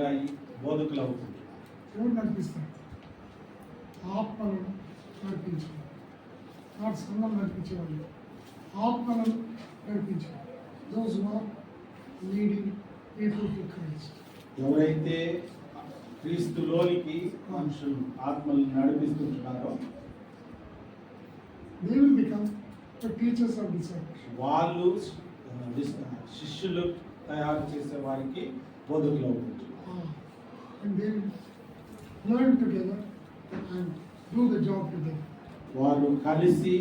అవుతుంటారు. ఎవరు నడిపిస్తారు? ఆత్మలను నడిపించాలి. నాట్ సంఘం నడిపించేవాళ్ళు, ఆత్మలను నడిపించాలి. Those who are leading people to Christ. ఎవరైతే క్రీస్తులోనికి మనుషులు ఆత్మలను నడిపిస్తుంటున్నారో They will become the teachers of discipleship. వాళ్ళు శిష్యులు తయారు చేసే వారికి బోధకులు అవుతుంటారు. And they will learn together and do the job together. వారు కలిసి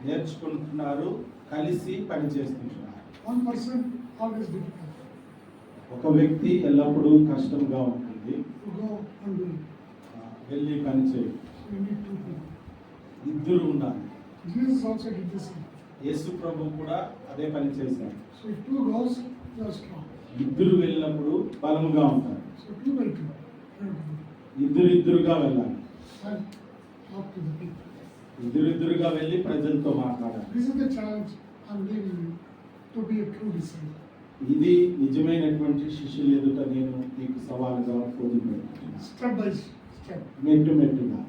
నేర్చుకుంటున్నారు, కలిసి పని చేస్తుంటున్నారు. One person always difficult ఒక వ్యక్తి ఎల్లప్పుడూ కష్టంగా ఉంటుంది, to go and do it. వెళ్ళి పని చేయడం. So you need 2 people. ఇద్దరు ఉండాలి. Jesus also did the same. యేసు ప్రభు కూడా అదే పని చేశారు. So if 2 goes, you are strong. ఇద్దరు వెళ్ళినప్పుడు బలముగా ఉంటారు. So 2 by 2. ఇద్దరుగా వెళ్ళాలి. And talk to the people. ఇద్దరుగా వెళ్ళి ప్రజలతో మాట్లాడాలి. This is the challenge I'm giving you to be a true disciple. ఇది నిజమైనటువంటి శిష్యులు ఎదుట నేను మీకు సవాలుగా పొందుతున్నాను. Step by step. మెట్టుగా.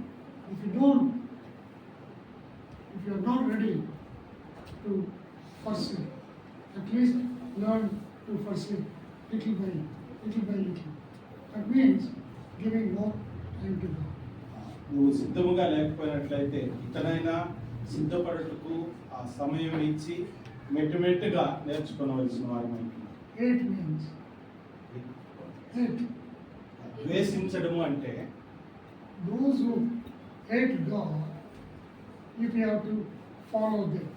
If you are not ready to pursue, at least learn to pursue little by little. That means giving more time to God. నువ్వు సిద్ధముగా లేకపోయినట్లయితే ఇతనైనా సిద్ధపడటకు ఆ సమయం ఇచ్చి మెట్టుగా నేర్చుకోవలసిన వారు. 8 means 8. ద్వేషించడము అంటే Those who hate God, if you have to follow them,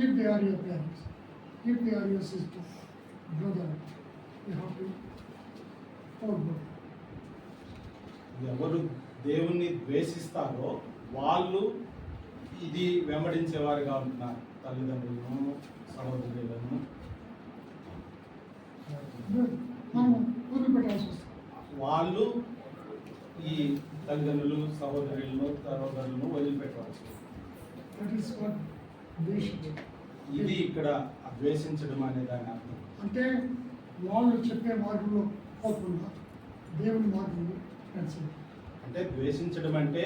if they are your parents, if they are your sister, brother, you have to follow. ఎవరు దేవుణ్ణి ద్వేషిస్తారో వాళ్ళు ఇది వెంబడించేవారుగా ఉంటున్నారు. తల్లిదండ్రులను, సహోదరులను మనం వదిలిపెట్టాల్సి వస్తుంది. వాళ్ళు ఈ తల్లిదండ్రులు, సహోదరులను వదిలిపెట్టవచ్చు. That is what ద్వేషించడం. ఇది ఇక్కడ ద్వేషించడం అనే దాని అర్థం. అంటే వాళ్ళు చెప్పే మార్గంలో పోకుండా దేవుని మార్గంలో నడిచింది. అంటే ద్వేషించడం అంటే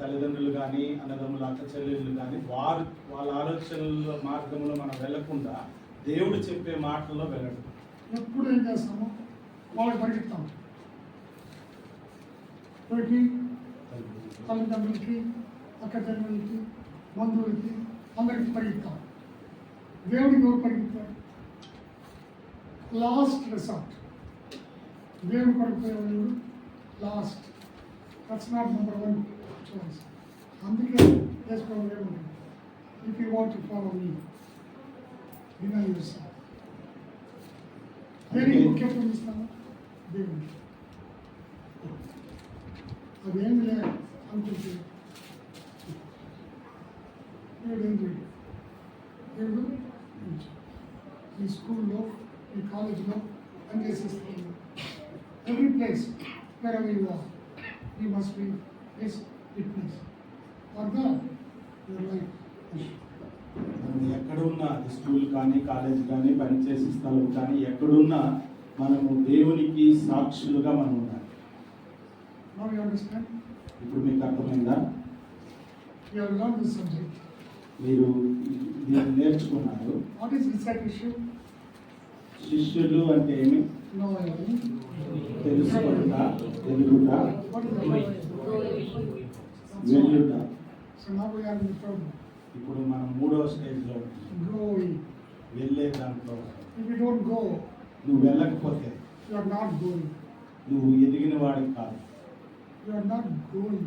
తల్లిదండ్రులు కానీ అన్నదమ్ములు అక్క చెల్లెళ్ళు కానీ వాళ్ళ ఆలోచనల మార్గంలో మనం వెళ్లకుండా దేవుడు చెప్పే మాటల్లో వెళ్ళడం. ఎప్పుడు ఏం చేస్తామో వాళ్ళకి పరిగెత్తాం. వీటికి తల్లిదండ్రులకి అక్క చెల్లెళ్ళకి బంధువులకి అందరికి పరిగెత్తాం. దేవుడికి ఎవరు పరిగెత్తారు? Last resort. దేవుడు కొడుకు last. That's not number 1 choice. అందుకే చేసుకోవాలి. If you want to follow me deny yourself. దేనికి ముఖ్యత్వం ఇస్తాము? దేవుడికి. అదేమి లేదు అనుకుంటే దేవుడేం చేయడు. దేవుడు ఈ స్కూల్లో ఈ కాలేజీలో పనిచేసేస్తున్నాడు. Every place wherever you are you must be his witness for the your life. మనం ఎక్కడున్నా, స్కూల్ కానీ కాలేజ్ కానీ పనిచేసే స్థలం కానీ ఎక్కడున్నా మనము దేవునికి సాక్షులుగా మనం ఉండాలి. Now you understand? ఇప్పుడు మీకు అర్థమైందా? You have learned this subject. మీరు దీన్ని నేర్చుకున్నారు. What is discipleship? శిష్యులు అంటే ఏమి? No, I don't. తెలుసుకుంట, ఎదుగుట, What is the word? వెళ్ళుట. So now we are in the problem. ఇప్పుడు మనం 3వ స్టేజ్లో Growing. వెళ్ళే దాంట్లో If you don't go, నువ్వు వెళ్ళకపోతే you are not going. నువ్వు ఎదిగిన వాడికి కాదు, You are not going.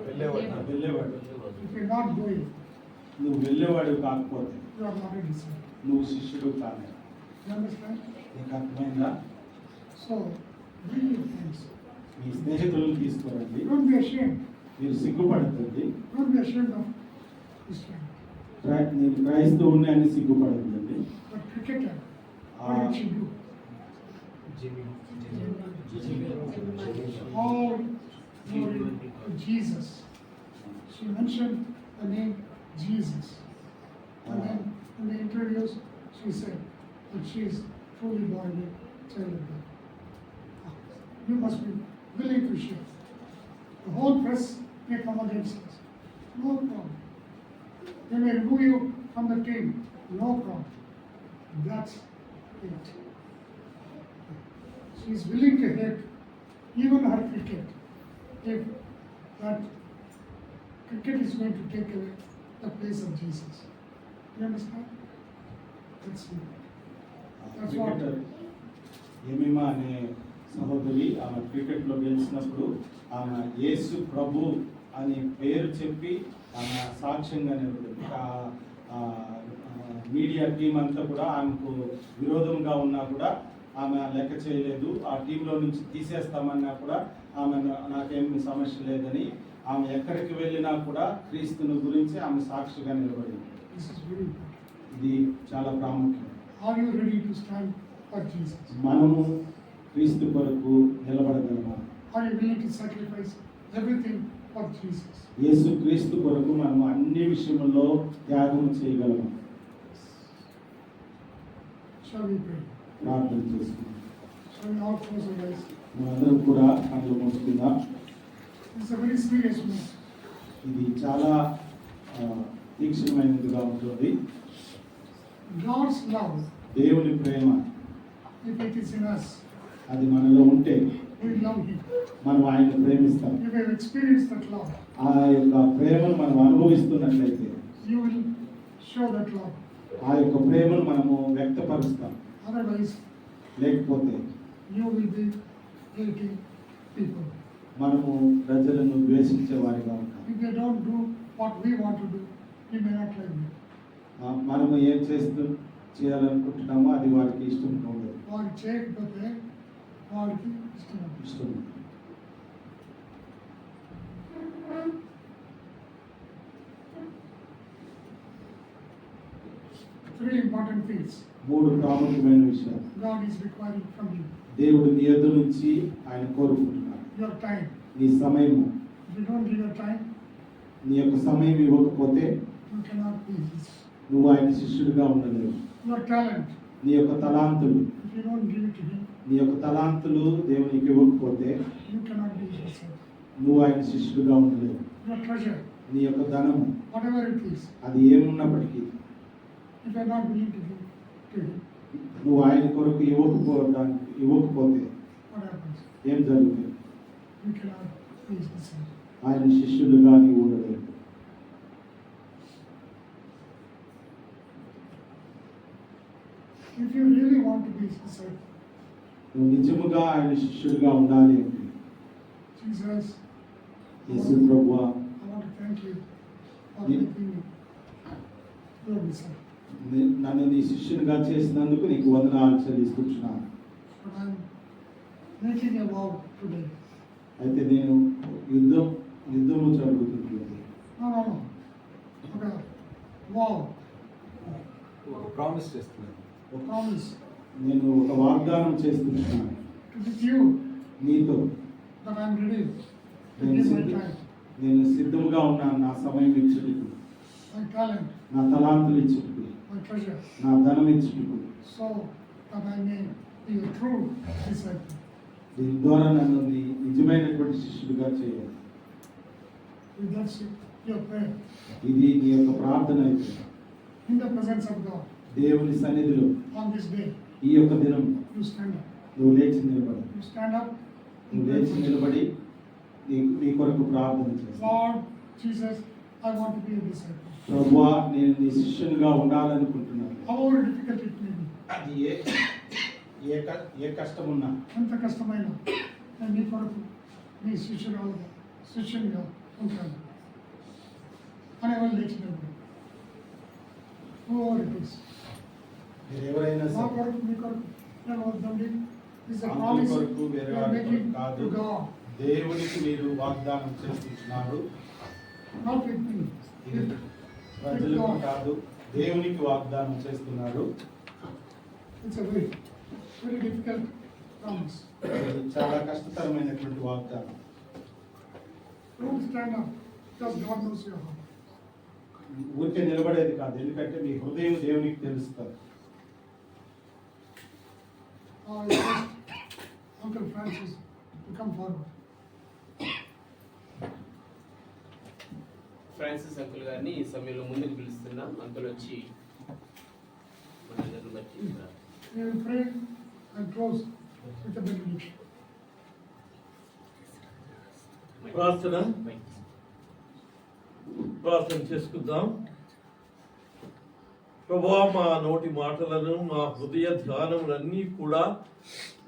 వెళ్ళేవాడు. If you are not going, నువ్వు వెళ్ళేవాడు కాకపోతే you are not a disciple. నువ్వు శిష్యుడు కాదు. You understand? నీకు అర్థమైందా? So, bring your friends. మీ స్నేహితులను తీసుకురండి. Don't be ashamed. మీరు సిగ్గుపడుతుంది. Don't be ashamed of Islam. నేను క్రైస్తవుని అని సిగ్గుపడుతుంది. But cricketer, what did she do? All glory to Jesus. She mentioned the name Jesus. And then in the interviews, she said that she is truly born again child of God. You must be willing to share. The whole press may come against us. No problem. They may remove you from the team. No problem. That's it. She is willing to hate even her cricket if that cricket is going to take away the place of Jesus. You understand? That's it. That's what. Cricketer Jemimah అనే సహోదరి ఆమె క్రికెట్లో గెలిచినప్పుడు ఆమె యేసు ప్రభు అని పేరు చెప్పి ఆమె సాక్ష్యంగా నిలబడింది. మీడియా టీం అంతా కూడా ఆమెకు విరోధంగా ఉన్నా కూడా ఆమె లెక్క చేయలేదు. ఆ టీంలో నుంచి తీసేస్తామన్నా కూడా ఆమె నాకేమి సమస్య లేదని ఆమె ఎక్కడికి వెళ్ళినా కూడా క్రీస్తుని గురించి ఆమె సాక్షిగా నిలబడింది. This is very important. ఇది చాలా ప్రాముఖ్యం. Are you ready to stand for Jesus? మనము క్రీస్తు కొరకు నిలబడగలమా? Are you willing to sacrifice everything for Jesus? యేసు క్రీస్తు కొరకు మనము అన్ని విషయముల్లో త్యాగం చేయగలమా? Shall we pray? ప్రార్థన చేసుకుందాం. Shall we all close our eyes? మనందరం కూడా కళ్ళు మూసుకుందాం. It's a very serious matter. ఇది చాలా తీక్షణమైనదిగా ఉంటుంది. God's love, దేవుని ప్రేమ if it is in us, అది మనలో ఉంటే we love Him. మనం ఆయన ప్రేమిస్తాం. If we have experienced that love, ఆ యొక్క ప్రేమను మనం అనుభవిస్తున్నట్లయితే you will show that love. ఆ యొక్క ప్రేమను మనము వ్యక్తపరుస్తాం. Otherwise, లేకపోతే you will be hating people. మనము ప్రజలను ద్వేషించే వారిగా ఉంటాం. If they don't do what we want to do, we may not like them. మనము ఏం చేయాలనుకుంటున్నామో అది వారికి ఇష్టం ఉండదు. వారు చేయకపోతే వారికి ఇష్టం ఉండదు. ఇష్టం ఉండదు. Three important things 3 ప్రాముఖ్యమైన విషయాలు God is requiring from you. దేవుడు నీ ఎదురు నుంచి ఆయన కోరుకుంటున్నాడు. Your time. నీ సమయము, If you don't give your time, నీ యొక్క సమయం ఇవ్వకపోతే you cannot be His. నువ్వు ఆయన శిష్యుడిగా ఉండలేవు. Your talent. నీ యొక్క తలాంతులు if you don't give it to him, నీ యొక్క తలాంతులు దేవునికి ఇవ్వకపోతే you cannot be his disciple. నువ్వు ఆయన శిష్యుడిగా ఉండలేవు. Your treasure, నీ యొక్క ధనము whatever it is, అది ఏమున్నప్పటికీ if you are not willing to give to him, నువ్వు ఆయన కొరకు ఇవ్వకపోతే what happens? ఏం జరుగుతుంది? You cannot be his disciple. ఆయన శిష్యులుగా నీవు ఉండలేవు. If you really want to be his disciple, నువ్వు నిజముగా ఆయన శిష్యుడిగా ఉండాలి అంటే Jesus, యేసు ప్రభువా, I want to thank you for Ye- making me your disciple. నన్ను నీ శిష్యునిగా చేసినందుకు నీకు వందనాలు చెల్లిస్తున్నాను. But I am making a vow today. అయితే నేను యుద్ధము జరుగుతుంది. No. Okay. Vow, ప్రామిస్ చేస్తున్నాను. a promise నేను ఒక వాగ్దానం చేస్తున్నాను to with you నీతో. that I am ready to నేను give my సిద్ధ- time, నేను సిద్ధముగా ఉన్నాను నా సమయం ఇచ్చుటకు, my talent, నా తలాంతులు ఇచ్చుటకు, my treasure, నా ధనం ఇచ్చుటకు. so that I may be a true disciple. దీని ద్వారా నన్ను నీ నిజమైనటువంటి శిష్యుడిగా చేయాలి. If that's your prayer, ఇది నీ యొక్క ప్రార్థన అయితే in the presence of God, దేవుని సన్నిధిలో on this day, ఈ యొక్క దినం you stand up. నువ్వు లేచి నిలబడి You stand up. నువ్వు లేచి నిలబడి నీ కొరకు ప్రార్థన చేస్తావు. Lord Jesus, I want to be a disciple. ప్రభువా, నేను నీ శిష్యునిగా ఉండాలనుకుంటున్నాను. However difficult it may be, అది ఏ కష్టం ఉన్నా ఎంత కష్టమైన నేను నీ కొరకు నీ శిష్యునిగా ఉంటాను అనేవాళ్ళు లేచినప్పుడు whoever it is, మీరు ఎవరైనా నా సరే కొరకు మీ కొరకు నేను వద్దండి. This is a అందరి promise కొరకు వేరే you are వారి making కొరకు కాదు. to God, దేవునికి మీరు వాగ్దానం చేస్తున్నారు. not with me. ఇది ప్రజలకు కాదు, దేవునికి వాగ్దానం చేస్తున్నారు. It's a very difficult promise. ఇది చాలా కష్టతరమైనటువంటి వాగ్దానం. Don't stand up because God knows your heart. ఊరికే నిలబడేది కాదు, ఎందుకంటే మీ హృదయం దేవునికి తెలుస్తుంది. I request Uncle Francis to come forward. Francis uncle గారిని ఈ సమయంలో ముందుకు పిలుస్తున్నాం. అంకుల్ వచ్చి మనందరిని బట్టి We will pray and close with a benediction. ప్రార్థన చేసుకుందాం. ప్రభువా, మా నోటి మాటలను మా హృదయ ధ్యానములన్నీ కూడా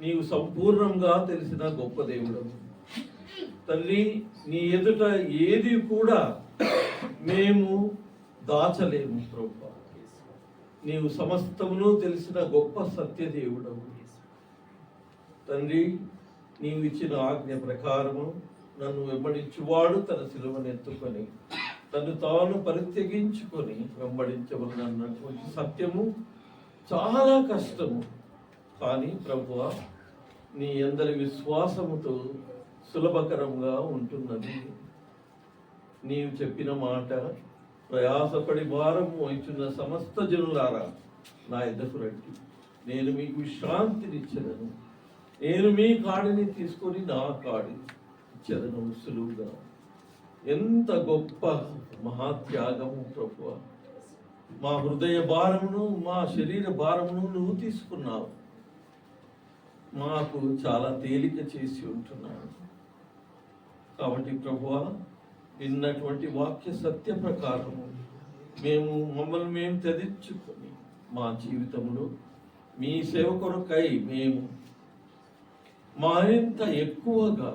నీవు సంపూర్ణంగా తెలిసిన గొప్ప దేవుడు తల్లి. నీ ఎదుట ఏది కూడా మేము దాచలేము ప్రభువా. నీవు సమస్తమును తెలిసిన గొప్ప సత్యదేవుడవు తండ్రి. నీవు ఇచ్చిన ఆజ్ఞ ప్రకారము నన్ను వెంబడించువాడు తన సిలువను ఎత్తుకొని తను తాను పరిత్యగించుకొని వెంబడించవలనన్నటువంటి సత్యము చాలా కష్టము. కానీ ప్రభువా, నీ అందరి విశ్వాసముతో సులభకరంగా ఉంటున్నది. నీవు చెప్పిన మాట, ప్రయాసపడి భారం మోయిచున్న సమస్త జనులారా నా ఎద్దకు రండి, నేను మీకు విశ్రాంతినిచ్చెదను. నేను మీ కాడిని తీసుకొని నా కాడి ఇచ్చెదను సులువుగా. ఎంత గొప్ప మహాత్యాగము ప్రభువా. మా హృదయ భారమును మా శరీర భారమును నువ్వు తీసుకున్నావు, మాకు చాలా తేలిక చేసి ఉంటున్నావు. కాబట్టి ప్రభువా, విన్నటువంటి వాక్య సత్య ప్రకారము మమ్మల్ని మేము తెదించుకొని మా జీవితంలో మీ సేవ కొరకై మేము మరింత ఎక్కువగా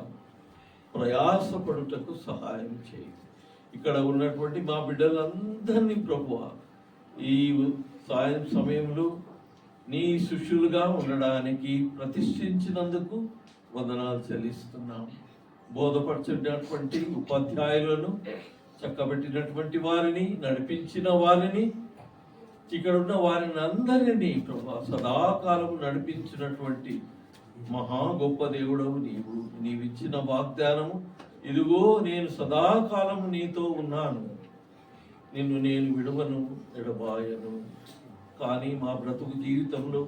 ప్రయాసపడుటకు సహాయం చేయి. ఇక్కడ ఉన్నటువంటి మా బిడ్డలందరినీ ప్రభువా, ఈ సాయం సమయంలో నీ శిష్యులుగా ఉండడానికి ప్రతిష్ఠించినందుకు వందనాలు చెల్లిస్తున్నాం. బోధపరచినటువంటి ఉపాధ్యాయులను, చక్కబెట్టినటువంటి వారిని, నడిపించిన వారిని, ఇక్కడ ఉన్న వారిని అందరినీ ప్రభా సదాకాలం నడిపించినటువంటి మహా గొప్ప దేవుడవు నీవు. నీవిచ్చిన వాగ్దానము, ఇదిగో నేను సదాకాలము నీతో ఉన్నాను, నిన్ను నేను విడువను, ఎడబాయను. కానీ మా బ్రతుకు జీవితంలో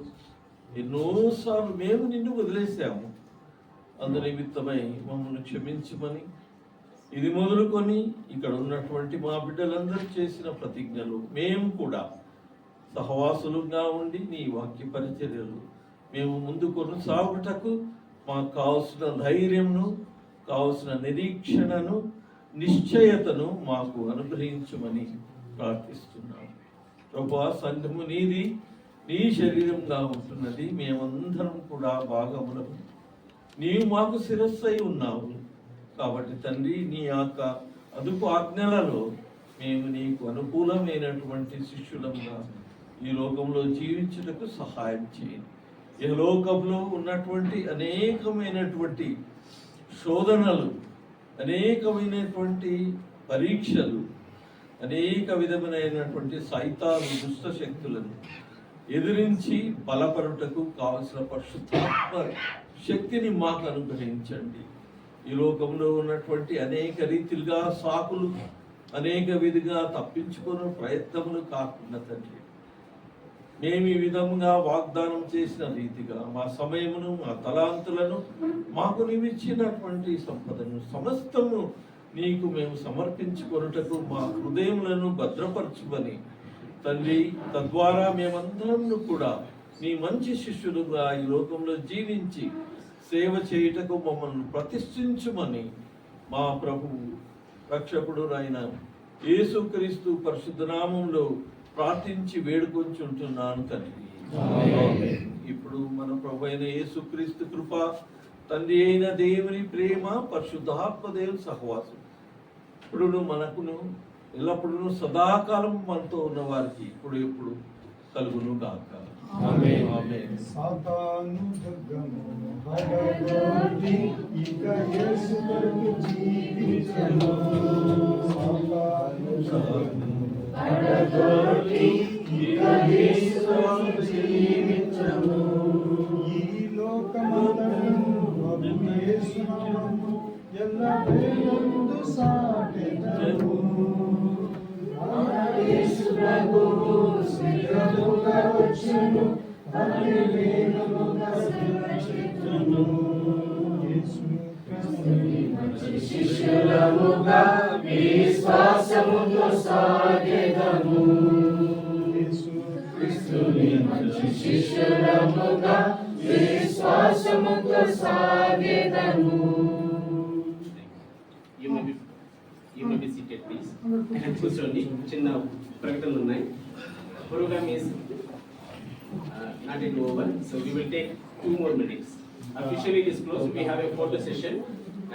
ఎన్నోసార్లు మేము నిన్ను వదిలేసాము. అందు నిమిత్తమై మమ్మల్ని క్షమించమని ఇది మొదలుకొని ఇక్కడ ఉన్నటువంటి మా బిడ్డలందరూ చేసిన ప్రతిజ్ఞలు మేము కూడా సహవాసులుగా ఉండి నీ వాక్య పరిచర్యలు మేము ముందు కొనసాగుటకు మాకు కావలసిన ధైర్యంను, కావలసిన నిరీక్షణను, నిశ్చయతను మాకు అనుగ్రహించమని ప్రార్థిస్తున్నాము. ప్రభువా, సంఘము నీది, నీ శరీరంగా ఉంటున్నది. మేమందరం కూడా భాగములము. నీవు మాకు శిరస్సై ఉన్నావు కాబట్టి తండ్రి, నీ యొక్క అదుపు ఆజ్ఞలలో మేము నీకు అనుకూలమైనటువంటి శిష్యులంగా ఈ లోకంలో జీవించుటకు సహాయం చేయండి. ఈ లోకంలో ఉన్నటువంటి అనేకమైనటువంటి శోధనలు, అనేకమైనటువంటి పరీక్షలు, అనేక విధమైనటువంటి సైతాను దుష్ట శక్తులను ఎదిరించి బలపరుటకు కావలసిన పరిశుద్ధాత్మ శక్తిని మాకు అనుగ్రహించండి. ఈ లోకంలో ఉన్నటువంటి అనేక రీతిలుగా సాకులు, అనేక విధిగా తప్పించుకునే ప్రయత్నములు కాకుండా తండ్రి, మేము ఈ విధంగా వాగ్దానం చేసిన రీతిగా మా సమయమును, మా తలాంతులను, మాకు నీవిచ్చినటువంటి సంపదను సమస్తము నీకు మేము సమర్పించుకొనుటకు మా హృదయములను భద్రపరచుమని తండ్రి, తద్వారా మేమందరం కూడా నీ మంచి శిష్యులుగా ఈ లోకంలో జీవించి సేవ చేయుటకు మమ్మల్ని ప్రతిష్ఠించుమని మా ప్రభువు రక్షకుడు అయిన యేసుక్రీస్తు పరిశుద్ధ నామంలో ప్రార్థించి వేడుకొంచుంటున్నాను తండ్రి. ఇప్పుడు మన ప్రభు అయిన యేసుక్రీస్తు కృప, తండ్రి అయిన దేవుని ప్రేమ, పరిశుద్ధాత్మ దేవుని సహవాసం ఇప్పుడు మనకును ఎల్లప్పుడూ సదాకాలం మనతో ఉన్న వారికి ఇప్పుడు ఎప్పుడు కలుగును గాక. ఆమేన్. సాతాను దుర్గము పడగొట్టి ఇక యేసు కొరకు జీవించను. సాతాను దుర్గము పడగొట్టి ఇక యేసు కొరకు జీవించను. ఈ లోకమంతను యేసు నామము ఎల్లవేళలందు సాటెదము. యేసు ప్రభువు శరీరముగా వచ్చెను, అన్యవేళముగా సంరక్షించును. యేసు క్రీస్తుని మంచి శిష్యులముగా విశ్వాసముతో సాగెదము. యేసు క్రీస్తుని మంచి శిష్యులముగా విశ్వాసముతో సాగెదము. You may be seated, please. కూర్చోండి. చిన్న ప్రకటనలు ఉన్నాయి. Program is not yet over, so we will take 2 more minutes. Officially it is closed. We have a photo session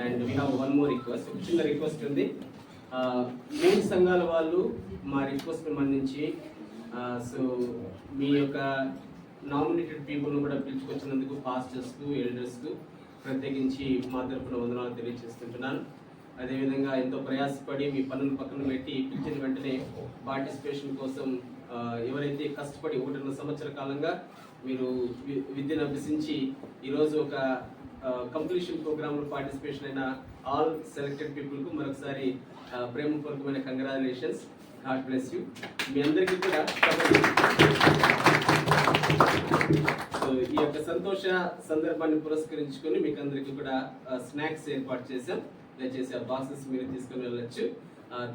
and we have one more request. చిన్న request ఉంది. Main సంఘాల వాళ్ళు మా request మన్నించి సో మీ యొక్క నామినేటెడ్ పీపుల్ను కూడా పిలుచుకొచ్చినందుకు పాస్టర్స్కు, ఎల్డర్స్కు ప్రత్యేకించి మా తరఫున వందనాలు తెలియజేస్తుంటున్నాను. అదేవిధంగా ఎంతో ప్రయాసపడి మీ పనులు పక్కన పెట్టి పిలిచిన వెంటనే పార్టిసిపేషన్ కోసం ఎవరైతే కష్టపడి 1.5 సంవత్సర కాలంగా మీరు విద్యను అభ్యసించి ఈరోజు ఒక కంప్లీషన్ ప్రోగ్రాంలో పార్టిసిపేషన్ అయిన ఆల్ సెలెక్టెడ్ పీపుల్కు మరొకసారి ప్రేమపూర్వకమైన కంగ్రాచులేషన్స్. God bless you. మీ అందరికీ కూడా సో ఈ యొక్క సంతోష సందర్భాన్ని పురస్కరించుకొని మీకు అందరికీ కూడా స్నాక్స్ ఏర్పాటు చేశాం. దయచేసి ఆ బాక్సెస్ మీరు తీసుకొని వెళ్ళొచ్చు.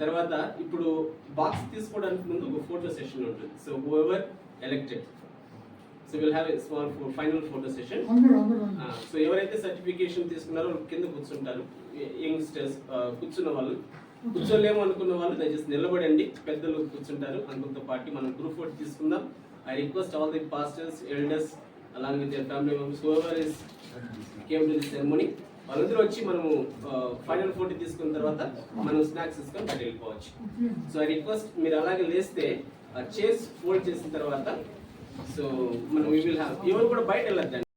తర్వాత ఇప్పుడు బాక్స్ తీసుకోవడానికి ముందు ఒక ఫోటో సెషన్ ఉంటుంది. So whoever elected, so will have a small final photo session. So ఎవరైతే సర్టిఫికేషన్ తీసుకున్నారో కింద కూర్చుంటారు. యంగ్స్టర్స్ కూర్చున్న వాళ్ళు, కూర్చోలేము అనుకున్న వాళ్ళు దయచేసి నిలబడండి. పెద్దలు కూర్చుంటారు. అందుతో పాటు మనం గ్రూప్ ఫోటో తీసుకుందాం. I request all the pastors, elders along with your family members whoever is came to the ceremony, వాళ్ళందరూ వచ్చి మనము ఫైనల్ ఫోటో తీసుకున్న తర్వాత మనం స్నాక్స్ తీసుకొని బయట వెళ్ళిపోవచ్చు. సో ఐ రిక్వెస్ట్ మీరు అలాగే లేస్తే చైర్స్ ఫోల్డ్ చేసిన తర్వాత సో మనం ఎవరు కూడా బయట వెళ్ళొద్దండి.